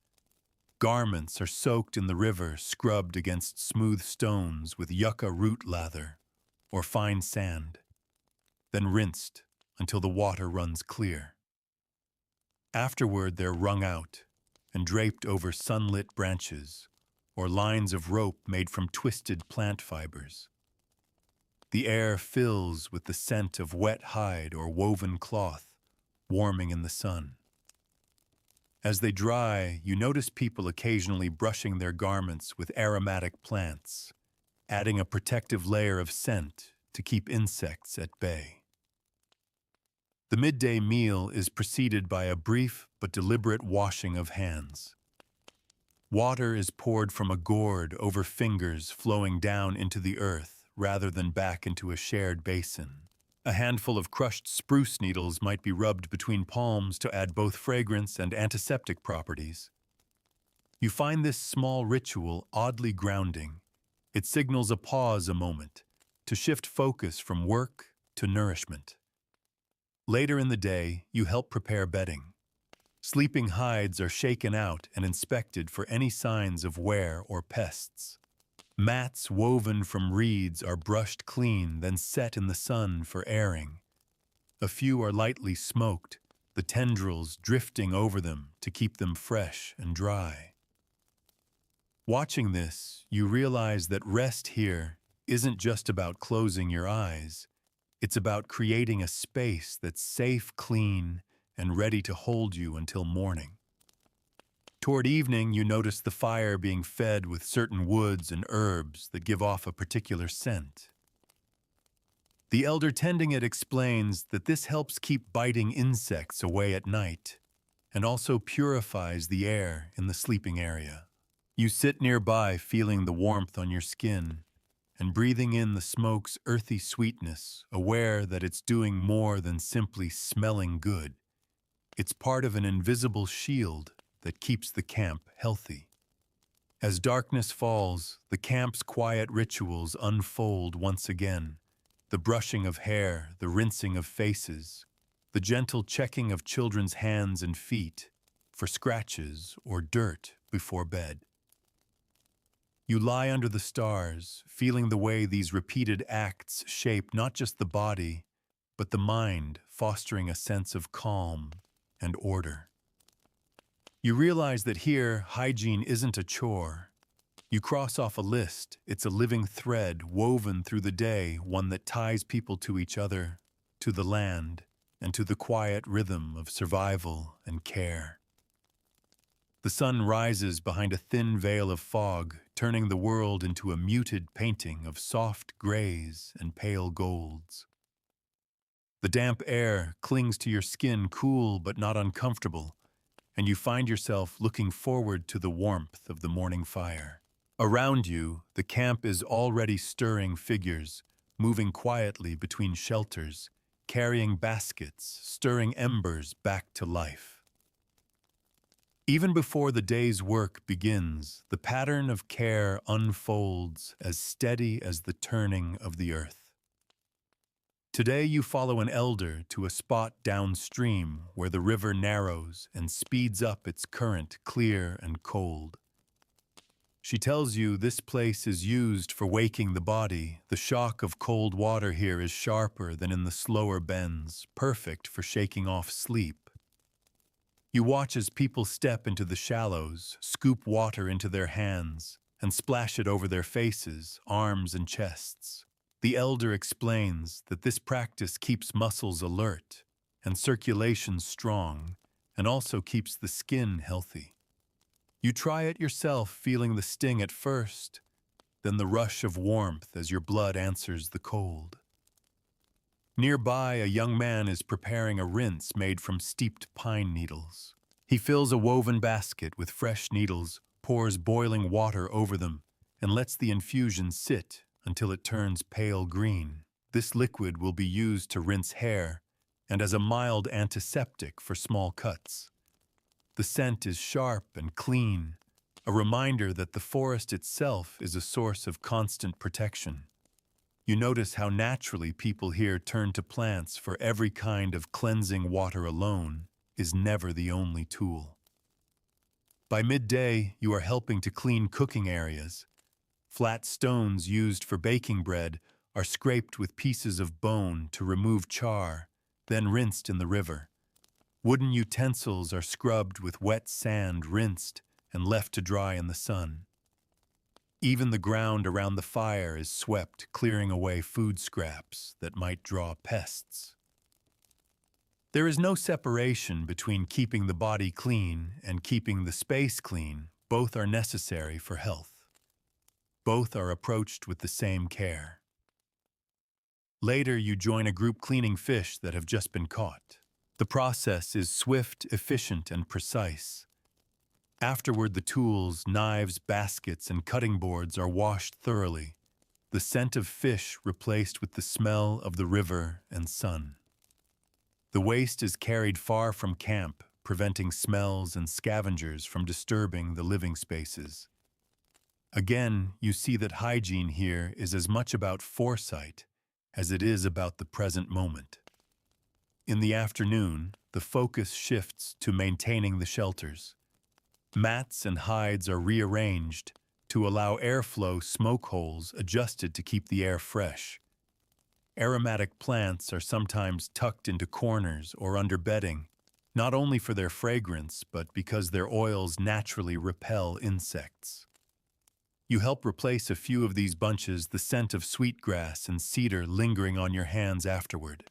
Garments are soaked in the river, scrubbed against smooth stones with yucca root lather or fine sand, then rinsed until the water runs clear. Afterward, they're wrung out and draped over sunlit branches or lines of rope made from twisted plant fibers. The air fills with the scent of wet hide or woven cloth, warming in the sun. As they dry, you notice people occasionally brushing their garments with aromatic plants, adding a protective layer of scent to keep insects at bay. The midday meal is preceded by a brief but deliberate washing of hands. Water is poured from a gourd over fingers flowing down into the earth rather than back into a shared basin. A handful of crushed spruce needles might be rubbed between palms to add both fragrance and antiseptic properties. You find this small ritual oddly grounding. It signals a pause a moment, to shift focus from work to nourishment. Later in the day, you help prepare bedding. Sleeping hides are shaken out and inspected for any signs of wear or pests. Mats woven from reeds are brushed clean, then set in the sun for airing. A few are lightly smoked, the tendrils drifting over them to keep them fresh and dry. Watching this, you realize that rest here isn't just about closing your eyes. It's about creating a space that's safe, clean, and ready to hold you until morning. Toward evening, you notice the fire being fed with certain woods and herbs that give off a particular scent. The elder tending it explains that this helps keep biting insects away at night and also purifies the air in the sleeping area. You sit nearby feeling the warmth on your skin and breathing in the smoke's earthy sweetness, aware that it's doing more than simply smelling good. It's part of an invisible shield that keeps the camp healthy. As darkness falls, the camp's quiet rituals unfold once again. The brushing of hair, the rinsing of faces, the gentle checking of children's hands and feet for scratches or dirt before bed. You lie under the stars, feeling the way these repeated acts shape not just the body, but the mind, fostering a sense of calm and order. You realize that here, hygiene isn't a chore. You cross off a list. It's a living thread woven through the day, one that ties people to each other, to the land, and to the quiet rhythm of survival and care. The sun rises behind a thin veil of fog, turning the world into a muted painting of soft grays and pale golds. The damp air clings to your skin, cool but not uncomfortable, and you find yourself looking forward to the warmth of the morning fire. Around you, the camp is already stirring figures, moving quietly between shelters, carrying baskets, stirring embers back to life. Even before the day's work begins, the pattern of care unfolds as steady as the turning of the earth. Today you follow an elder to a spot downstream where the river narrows and speeds up its current clear and cold. She tells you this place is used for waking the body. The shock of cold water here is sharper than in the slower bends, perfect for shaking off sleep. You watch as people step into the shallows, scoop water into their hands, and splash it over their faces, arms, and chests. The elder explains that this practice keeps muscles alert and circulation strong, and also keeps the skin healthy. You try it yourself, feeling the sting at first, then the rush of warmth as your blood answers the cold. Nearby, a young man is preparing a rinse made from steeped pine needles. He fills a woven basket with fresh needles, pours boiling water over them, and lets the infusion sit until it turns pale green. This liquid will be used to rinse hair and as a mild antiseptic for small cuts. The scent is sharp and clean, a reminder that the forest itself is a source of constant protection. You notice how naturally people here turn to plants for every kind of cleansing. Water alone is never the only tool. By midday, you are helping to clean cooking areas. Flat stones used for baking bread are scraped with pieces of bone to remove char, then rinsed in the river. Wooden utensils are scrubbed with wet sand, rinsed, and left to dry in the sun. Even the ground around the fire is swept, clearing away food scraps that might draw pests. There is no separation between keeping the body clean and keeping the space clean. Both are necessary for health. Both are approached with the same care. Later, you join a group cleaning fish that have just been caught. The process is swift, efficient, and precise. Afterward, the tools, knives, baskets, and cutting boards are washed thoroughly, the scent of fish replaced with the smell of the river and sun. The waste is carried far from camp, preventing smells and scavengers from disturbing the living spaces. Again, you see that hygiene here is as much about foresight as it is about the present moment. In the afternoon, the focus shifts to maintaining the shelters. Mats and hides are rearranged to allow airflow, smoke holes adjusted to keep the air fresh. Aromatic plants are sometimes tucked into corners or under bedding, not only for their fragrance, but because their oils naturally repel insects. You help replace a few of these bunches, the scent of sweetgrass and cedar lingering on your hands afterward.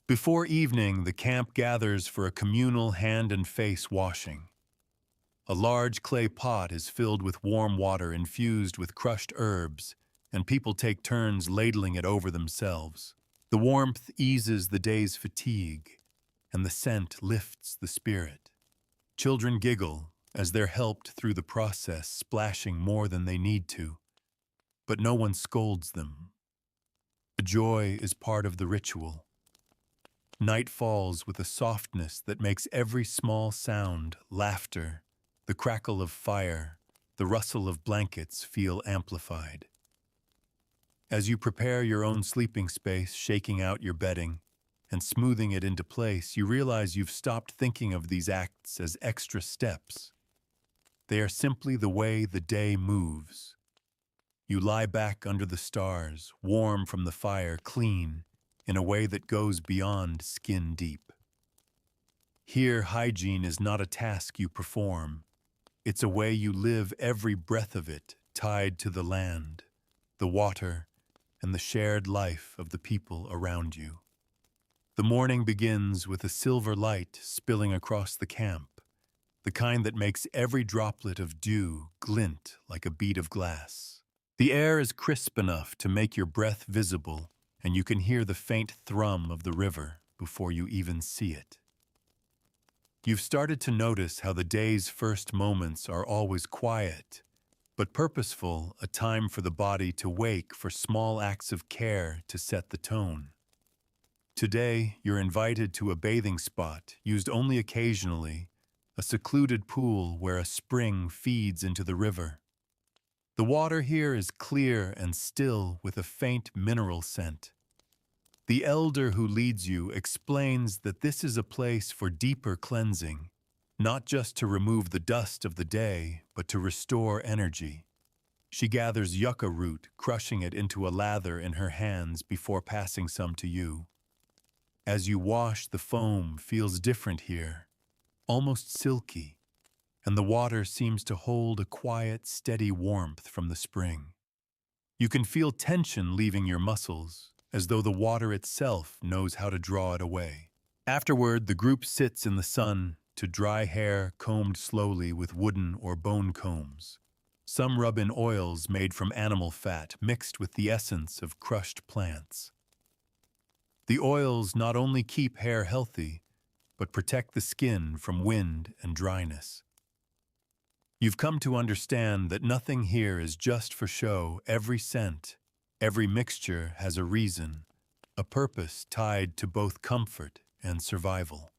Before evening, the camp gathers for a communal hand and face washing. A large clay pot is filled with warm water infused with crushed herbs, and people take turns ladling it over themselves. The warmth eases the day's fatigue, and the scent lifts the spirit. Children giggle as they're helped through the process, splashing more than they need to, but no one scolds them. The joy is part of the ritual. Night falls with a softness that makes every small sound, laughter, the crackle of fire, the rustle of blankets feel amplified. As you prepare your own sleeping space, shaking out your bedding and smoothing it into place, you realize you've stopped thinking of these acts as extra steps. They are simply the way the day moves. You lie back under the stars, warm from the fire, clean, in a way that goes beyond skin deep. Here, hygiene is not a task you perform. It's a way you live, every breath of it tied to the land, the water, and the shared life of the people around you. The morning begins with a silver light spilling across the camp, the kind that makes every droplet of dew glint like a bead of glass. The air is crisp enough to make your breath visible, and you can hear the faint thrum of the river before you even see it. You've started to notice how the day's first moments are always quiet, but purposeful, a time for the body to wake for small acts of care to set the tone. Today, you're invited to a bathing spot, used only occasionally, a secluded pool where a spring feeds into the river. The water here is clear and still with a faint mineral scent. The elder who leads you explains that this is a place for deeper cleansing, not just to remove the dust of the day, but to restore energy. She gathers yucca root, crushing it into a lather in her hands before passing some to you. As you wash, the foam feels different here, almost silky, and the water seems to hold a quiet, steady warmth from the spring. You can feel tension leaving your muscles, as though the water itself knows how to draw it away. Afterward, the group sits in the sun to dry hair combed slowly with wooden or bone combs. Some rub in oils made from animal fat mixed with the essence of crushed plants. The oils not only keep hair healthy, but protect the skin from wind and dryness. You've come to understand that nothing here is just for show. Every scent, every mixture has a reason, a purpose tied to both comfort and survival.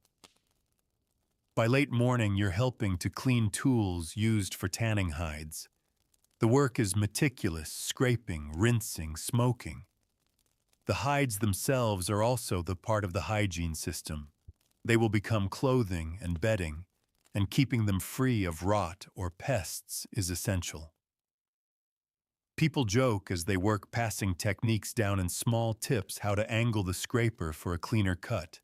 By late morning, you're helping to clean tools used for tanning hides. The work is meticulous, scraping, rinsing, smoking. The hides themselves are also the part of the hygiene system. They will become clothing and bedding, and keeping them free of rot or pests is essential. People joke as they work, passing techniques down in small tips: how to angle the scraper for a cleaner cut,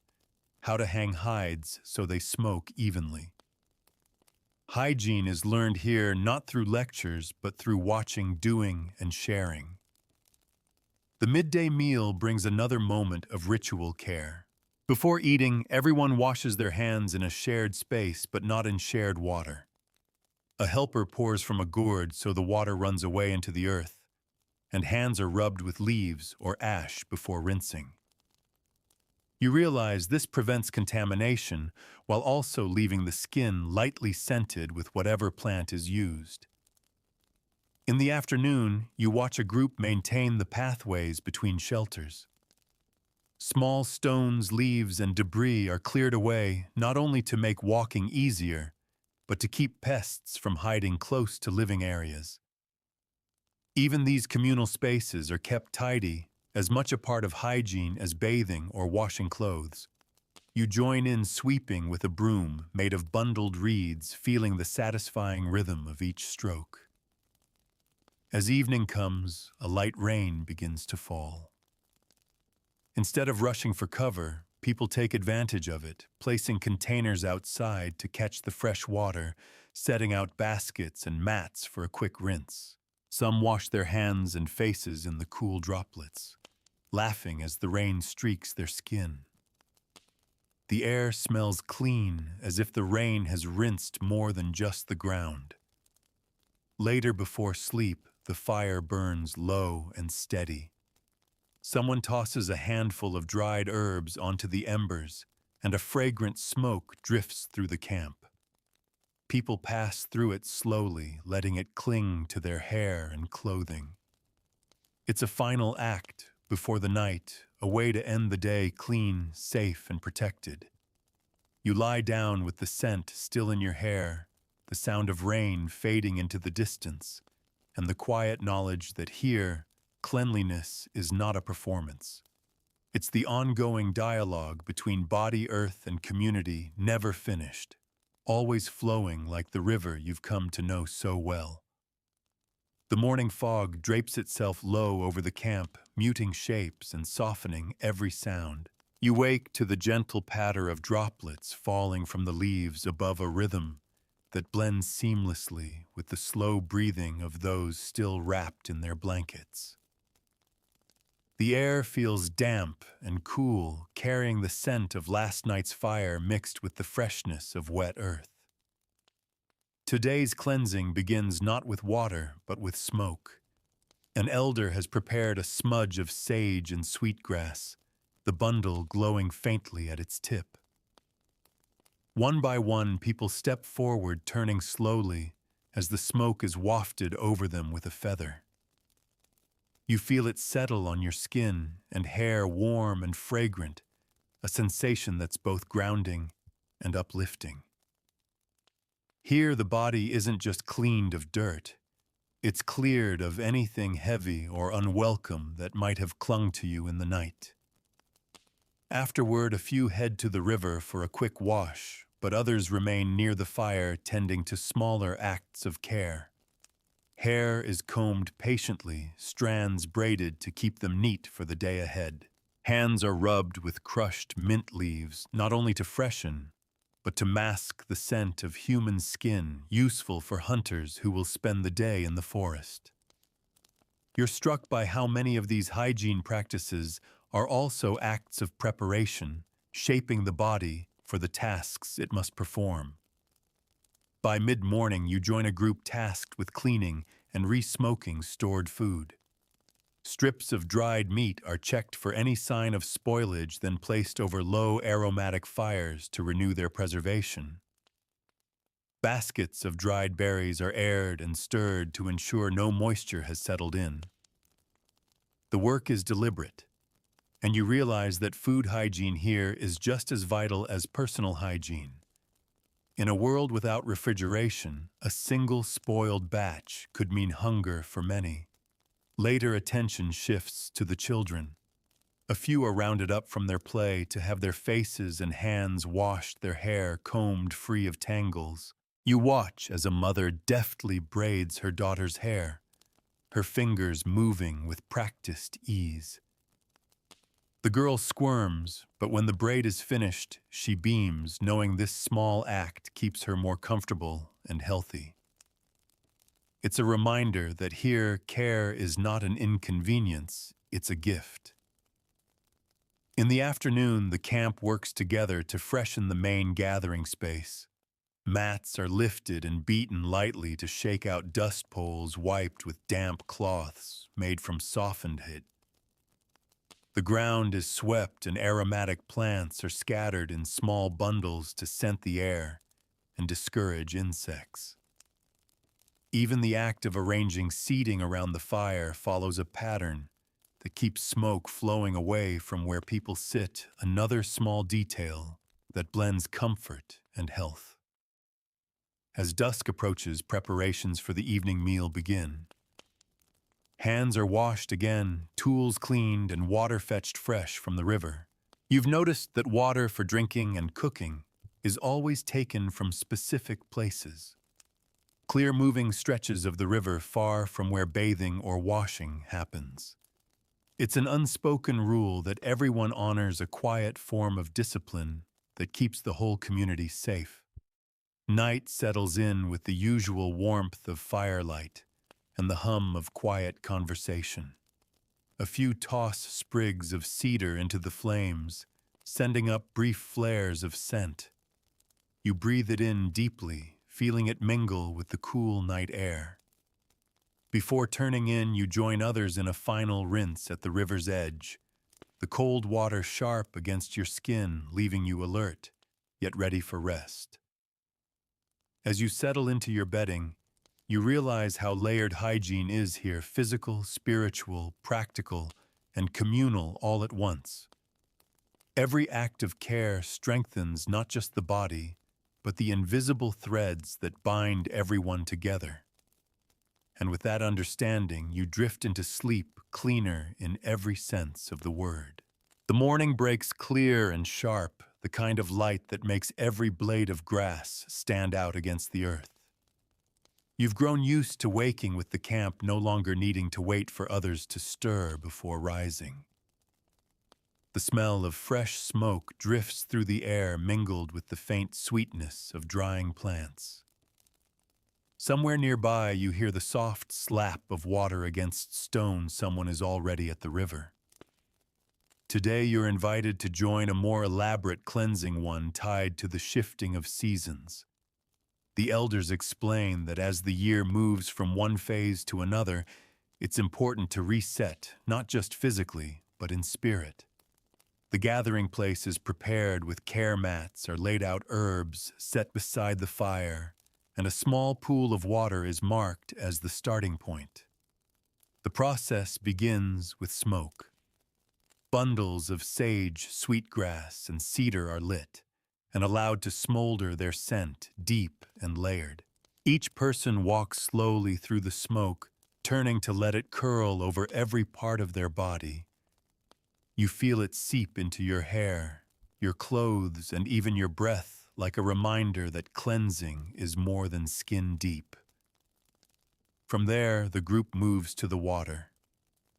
how to hang hides so they smoke evenly. Hygiene is learned here not through lectures, but through watching, doing, and sharing. The midday meal brings another moment of ritual care. Before eating, everyone washes their hands in a shared space, but not in shared water. A helper pours from a gourd so the water runs away into the earth, and hands are rubbed with leaves or ash before rinsing. You realize this prevents contamination while also leaving the skin lightly scented with whatever plant is used. In the afternoon, you watch a group maintain the pathways between shelters. Small stones, leaves, and debris are cleared away not only to make walking easier, but to keep pests from hiding close to living areas. Even these communal spaces are kept tidy, as much a part of hygiene as bathing or washing clothes. You join in sweeping with a broom made of bundled reeds, feeling the satisfying rhythm of each stroke. As evening comes, a light rain begins to fall. Instead of rushing for cover, people take advantage of it, placing containers outside to catch the fresh water, setting out baskets and mats for a quick rinse. Some wash their hands and faces in the cool droplets, laughing as the rain streaks their skin. The air smells clean, as if the rain has rinsed more than just the ground. Later before sleep, the fire burns low and steady. Someone tosses a handful of dried herbs onto the embers, and a fragrant smoke drifts through the camp. People pass through it slowly, letting it cling to their hair and clothing. It's a final act before the night, a way to end the day clean, safe, and protected. You lie down with the scent still in your hair, the sound of rain fading into the distance, and the quiet knowledge that here, cleanliness is not a performance. It's the ongoing dialogue between body, earth, and community, never finished, always flowing like the river you've come to know so well. The morning fog drapes itself low over the camp, muting shapes and softening every sound. You wake to the gentle patter of droplets falling from the leaves above a rhythm that blends seamlessly with the slow breathing of those still wrapped in their blankets. The air feels damp and cool, carrying the scent of last night's fire mixed with the freshness of wet earth. Today's cleansing begins not with water, but with smoke. An elder has prepared a smudge of sage and sweetgrass, the bundle glowing faintly at its tip. One by one, people step forward, turning slowly as the smoke is wafted over them with a feather. You feel it settle on your skin and hair, warm and fragrant, a sensation that's both grounding and uplifting. Here, the body isn't just cleaned of dirt. It's cleared of anything heavy or unwelcome that might have clung to you in the night. Afterward, a few head to the river for a quick wash, but others remain near the fire tending to smaller acts of care. Hair is combed patiently, strands braided to keep them neat for the day ahead. Hands are rubbed with crushed mint leaves, not only to freshen, but to mask the scent of human skin, useful for hunters who will spend the day in the forest. You're struck by how many of these hygiene practices are also acts of preparation, shaping the body for the tasks it must perform. By mid-morning, you join a group tasked with cleaning and re-smoking stored food. Strips of dried meat are checked for any sign of spoilage, then placed over low aromatic fires to renew their preservation. Baskets of dried berries are aired and stirred to ensure no moisture has settled in. The work is deliberate, and you realize that food hygiene here is just as vital as personal hygiene. In a world without refrigeration, a single spoiled batch could mean hunger for many. Later, attention shifts to the children. A few are rounded up from their play to have their faces and hands washed, their hair combed free of tangles. You watch as a mother deftly braids her daughter's hair, her fingers moving with practiced ease. The girl squirms, but when the braid is finished, she beams, knowing this small act keeps her more comfortable and healthy. It's a reminder that here, care is not an inconvenience, it's a gift. In the afternoon, the camp works together to freshen the main gathering space. Mats are lifted and beaten lightly to shake out dust poles wiped with damp cloths made from softened hay. The ground is swept and aromatic plants are scattered in small bundles to scent the air and discourage insects. Even the act of arranging seating around the fire follows a pattern that keeps smoke flowing away from where people sit, another small detail that blends comfort and health. As dusk approaches, preparations for the evening meal begin. Hands are washed again, tools cleaned, and water fetched fresh from the river. You've noticed that water for drinking and cooking is always taken from specific places. Clear-moving stretches of the river far from where bathing or washing happens. It's an unspoken rule that everyone honors a quiet form of discipline that keeps the whole community safe. Night settles in with the usual warmth of firelight and the hum of quiet conversation. A few toss sprigs of cedar into the flames, sending up brief flares of scent. You breathe it in deeply, feeling it mingle with the cool night air. Before turning in, you join others in a final rinse at the river's edge, the cold water sharp against your skin, leaving you alert, yet ready for rest. As you settle into your bedding, you realize how layered hygiene is here: physical, spiritual, practical, and communal all at once. Every act of care strengthens not just the body, but the invisible threads that bind everyone together. And with that understanding, you drift into sleep, cleaner in every sense of the word. The morning breaks clear and sharp, the kind of light that makes every blade of grass stand out against the earth. You've grown used to waking with the camp no longer needing to wait for others to stir before rising. The smell of fresh smoke drifts through the air, mingled with the faint sweetness of drying plants. Somewhere nearby, you hear the soft slap of water against stone. Someone is already at the river. Today, you're invited to join a more elaborate cleansing one tied to the shifting of seasons. The elders explain that as the year moves from one phase to another, it's important to reset, not just physically, but in spirit. The gathering place is prepared with care mats, are laid out herbs set beside the fire, and a small pool of water is marked as the starting point. The process begins with smoke. Bundles of sage, sweetgrass, and cedar are lit and allowed to smolder, their scent deep and layered. Each person walks slowly through the smoke, turning to let it curl over every part of their body. You feel it seep into your hair, your clothes, and even your breath, like a reminder that cleansing is more than skin deep. From there, the group moves to the water.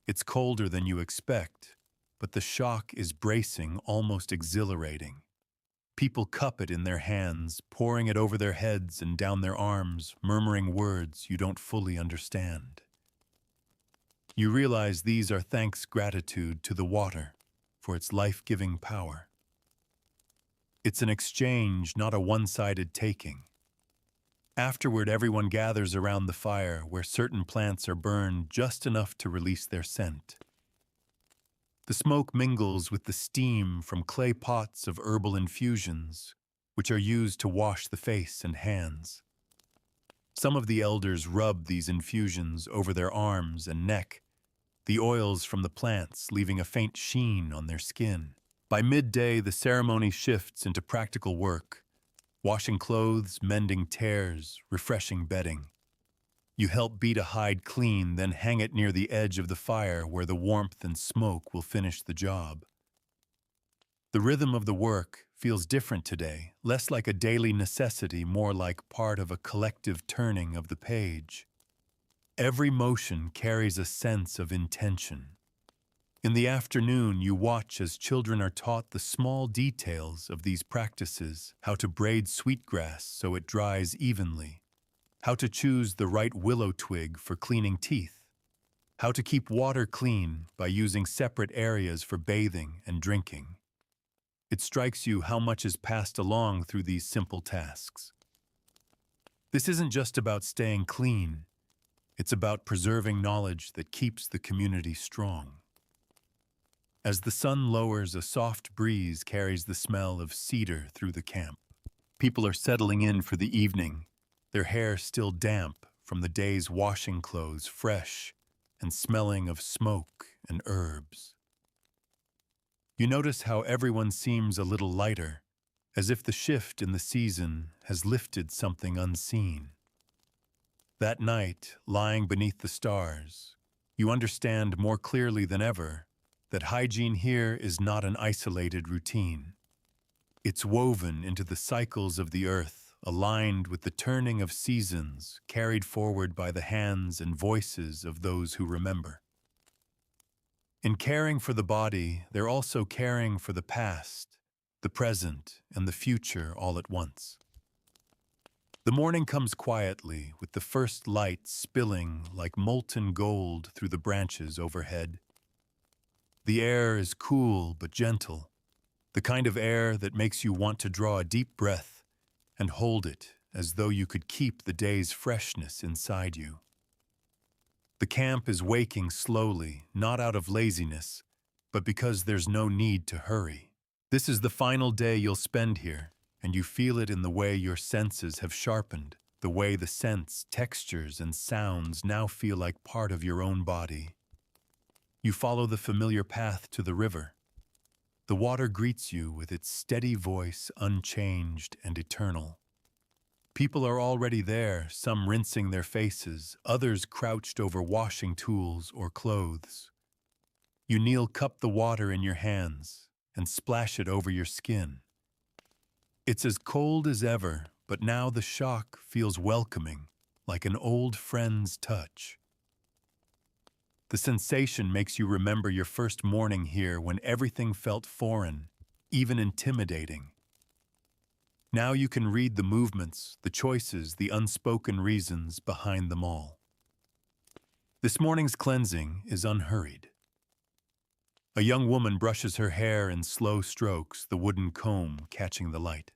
It's colder than you expect, but the shock is bracing, almost exhilarating. People cup it in their hands, pouring it over their heads and down their arms, murmuring words you don't fully understand. You realize these are thanks, gratitude to the water for its life-giving power. It's an exchange, not a one-sided taking. Afterward, everyone gathers around the fire, where certain plants are burned just enough to release their scent. The smoke mingles with the steam from clay pots of herbal infusions, which are used to wash the face and hands. Some of the elders rub these infusions over their arms and neck, the oils from the plants leaving a faint sheen on their skin. By midday, the ceremony shifts into practical work, washing clothes, mending tears, refreshing bedding. You help beat a hide clean, then hang it near the edge of the fire where the warmth and smoke will finish the job. The rhythm of the work feels different today, less like a daily necessity, more like part of a collective turning of the page. Every motion carries a sense of intention. In the afternoon, you watch as children are taught the small details of these practices: how to braid sweetgrass so it dries evenly, how to choose the right willow twig for cleaning teeth, how to keep water clean by using separate areas for bathing and drinking. It strikes you how much is passed along through these simple tasks. This isn't just about staying clean, it's about preserving knowledge that keeps the community strong. As the sun lowers, a soft breeze carries the smell of cedar through the camp. People are settling in for the evening, their hair still damp from the day's washing clothes, fresh and smelling of smoke and herbs. You notice how everyone seems a little lighter, as if the shift in the season has lifted something unseen. That night, lying beneath the stars, you understand more clearly than ever that hygiene here is not an isolated routine. It's woven into the cycles of the earth, aligned with the turning of seasons, carried forward by the hands and voices of those who remember. In caring for the body, they're also caring for the past, the present, and the future all at once. The morning comes quietly, with the first light spilling like molten gold through the branches overhead. The air is cool but gentle, the kind of air that makes you want to draw a deep breath and hold it as though you could keep the day's freshness inside you. The camp is waking slowly, not out of laziness, but because there's no need to hurry. This is the final day you'll spend here, and you feel it in the way your senses have sharpened, the way the scents, textures, and sounds now feel like part of your own body. You follow the familiar path to the river. The water greets you with its steady voice, unchanged and eternal. People are already there, some rinsing their faces, others crouched over washing tools or clothes. You kneel, cup the water in your hands, and splash it over your skin. It's as cold as ever, but now the shock feels welcoming, like an old friend's touch. The sensation makes you remember your first morning here when everything felt foreign, even intimidating. Now you can read the movements, the choices, the unspoken reasons behind them all. This morning's cleansing is unhurried. A young woman brushes her hair in slow strokes, the wooden comb catching the light.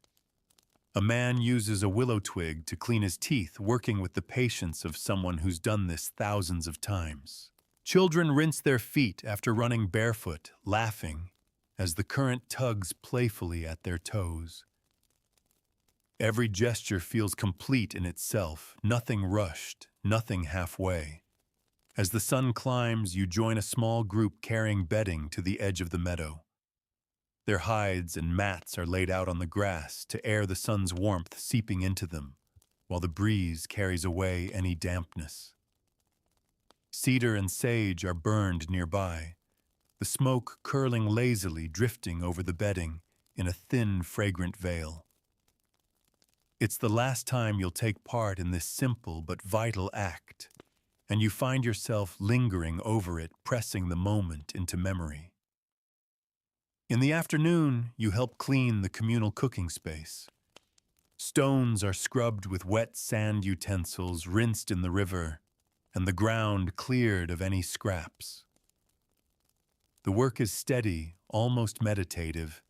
A man uses a willow twig to clean his teeth, working with the patience of someone who's done this thousands of times. Children rinse their feet after running barefoot, laughing as the current tugs playfully at their toes. Every gesture feels complete in itself, nothing rushed, nothing halfway. As the sun climbs, you join a small group carrying bedding to the edge of the meadow. Their hides and mats are laid out on the grass to air the sun's warmth seeping into them, while the breeze carries away any dampness. Cedar and sage are burned nearby, the smoke curling lazily, drifting over the bedding in a thin, fragrant veil. It's the last time you'll take part in this simple but vital act, and you find yourself lingering over it, pressing the moment into memory. In the afternoon, you help clean the communal cooking space. Stones are scrubbed with wet sand utensils rinsed in the river, and the ground cleared of any scraps. The work is steady, almost meditative,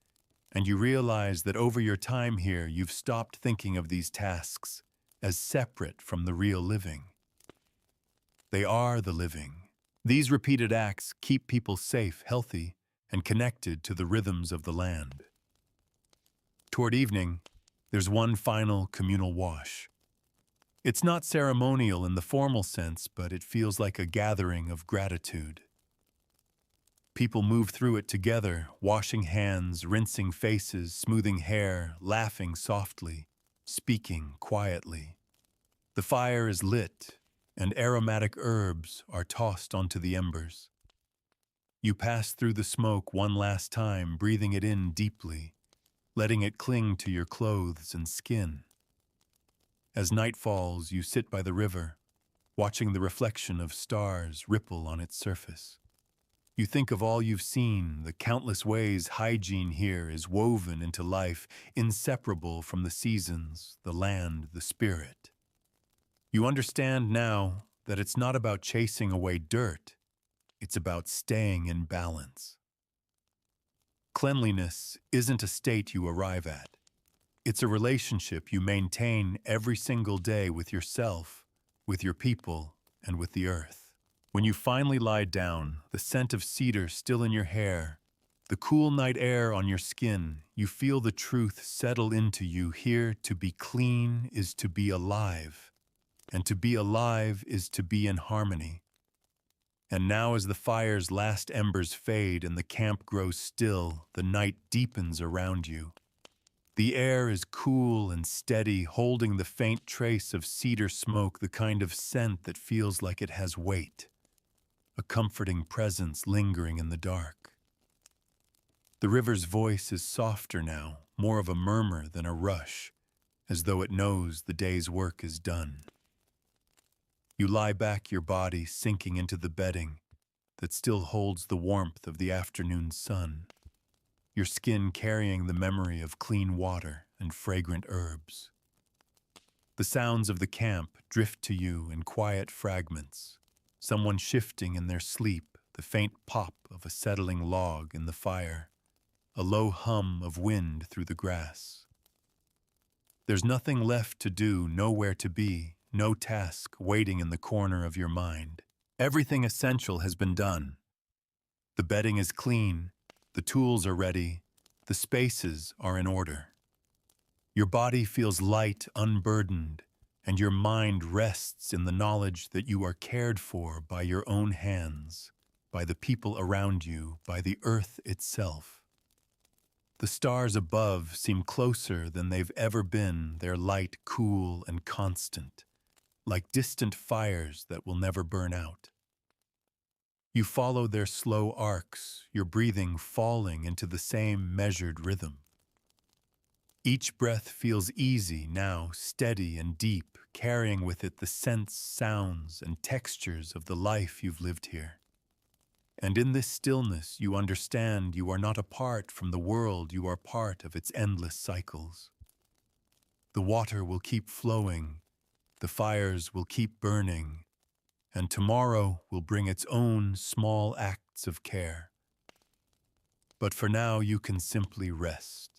and you realize that over your time here, you've stopped thinking of these tasks as separate from the real living. They are the living. These repeated acts keep people safe, healthy, and connected to the rhythms of the land. Toward evening, there's one final communal wash. It's not ceremonial in the formal sense, but it feels like a gathering of gratitude. People move through it together, washing hands, rinsing faces, smoothing hair, laughing softly, speaking quietly. The fire is lit, and aromatic herbs are tossed onto the embers. You pass through the smoke one last time, breathing it in deeply, letting it cling to your clothes and skin. As night falls, you sit by the river, watching the reflection of stars ripple on its surface. You think of all you've seen, the countless ways hygiene here is woven into life, inseparable from the seasons, the land, the spirit. You understand now that it's not about chasing away dirt, it's about staying in balance. Cleanliness isn't a state you arrive at. It's a relationship you maintain every single day with yourself, with your people, and with the earth. When you finally lie down, the scent of cedar still in your hair, The cool night air on your skin, you feel the truth settle into you. Here, to be clean is to be alive, and to be alive is to be in harmony. And now as the fire's last embers fade and the camp grows still, the night deepens around you. The air is cool and steady, holding the faint trace of cedar smoke, the kind of scent that feels like it has weight, a comforting presence lingering in the dark. The river's voice is softer now, more of a murmur than a rush, as though it knows the day's work is done. You lie back, your body sinking into the bedding that still holds the warmth of the afternoon sun, your skin carrying the memory of clean water and fragrant herbs. The sounds of the camp drift to you in quiet fragments, someone shifting in their sleep, the faint pop of a settling log in the fire, a low hum of wind through the grass. There's nothing left to do, nowhere to be, no task waiting in the corner of your mind. Everything essential has been done. The bedding is clean, the tools are ready, the spaces are in order. Your body feels light, unburdened, and your mind rests in the knowledge that you are cared for by your own hands, by the people around you, by the earth itself. The stars above seem closer than they've ever been, their light cool and constant, like distant fires that will never burn out. You follow their slow arcs, your breathing falling into the same measured rhythm. Each breath feels easy now, steady and deep, carrying with it the scents, sounds, and textures of the life you've lived here. And in this stillness, you understand you are not apart from the world, you are part of its endless cycles. The water will keep flowing, the fires will keep burning, and tomorrow will bring its own small acts of care. But for now, you can simply rest.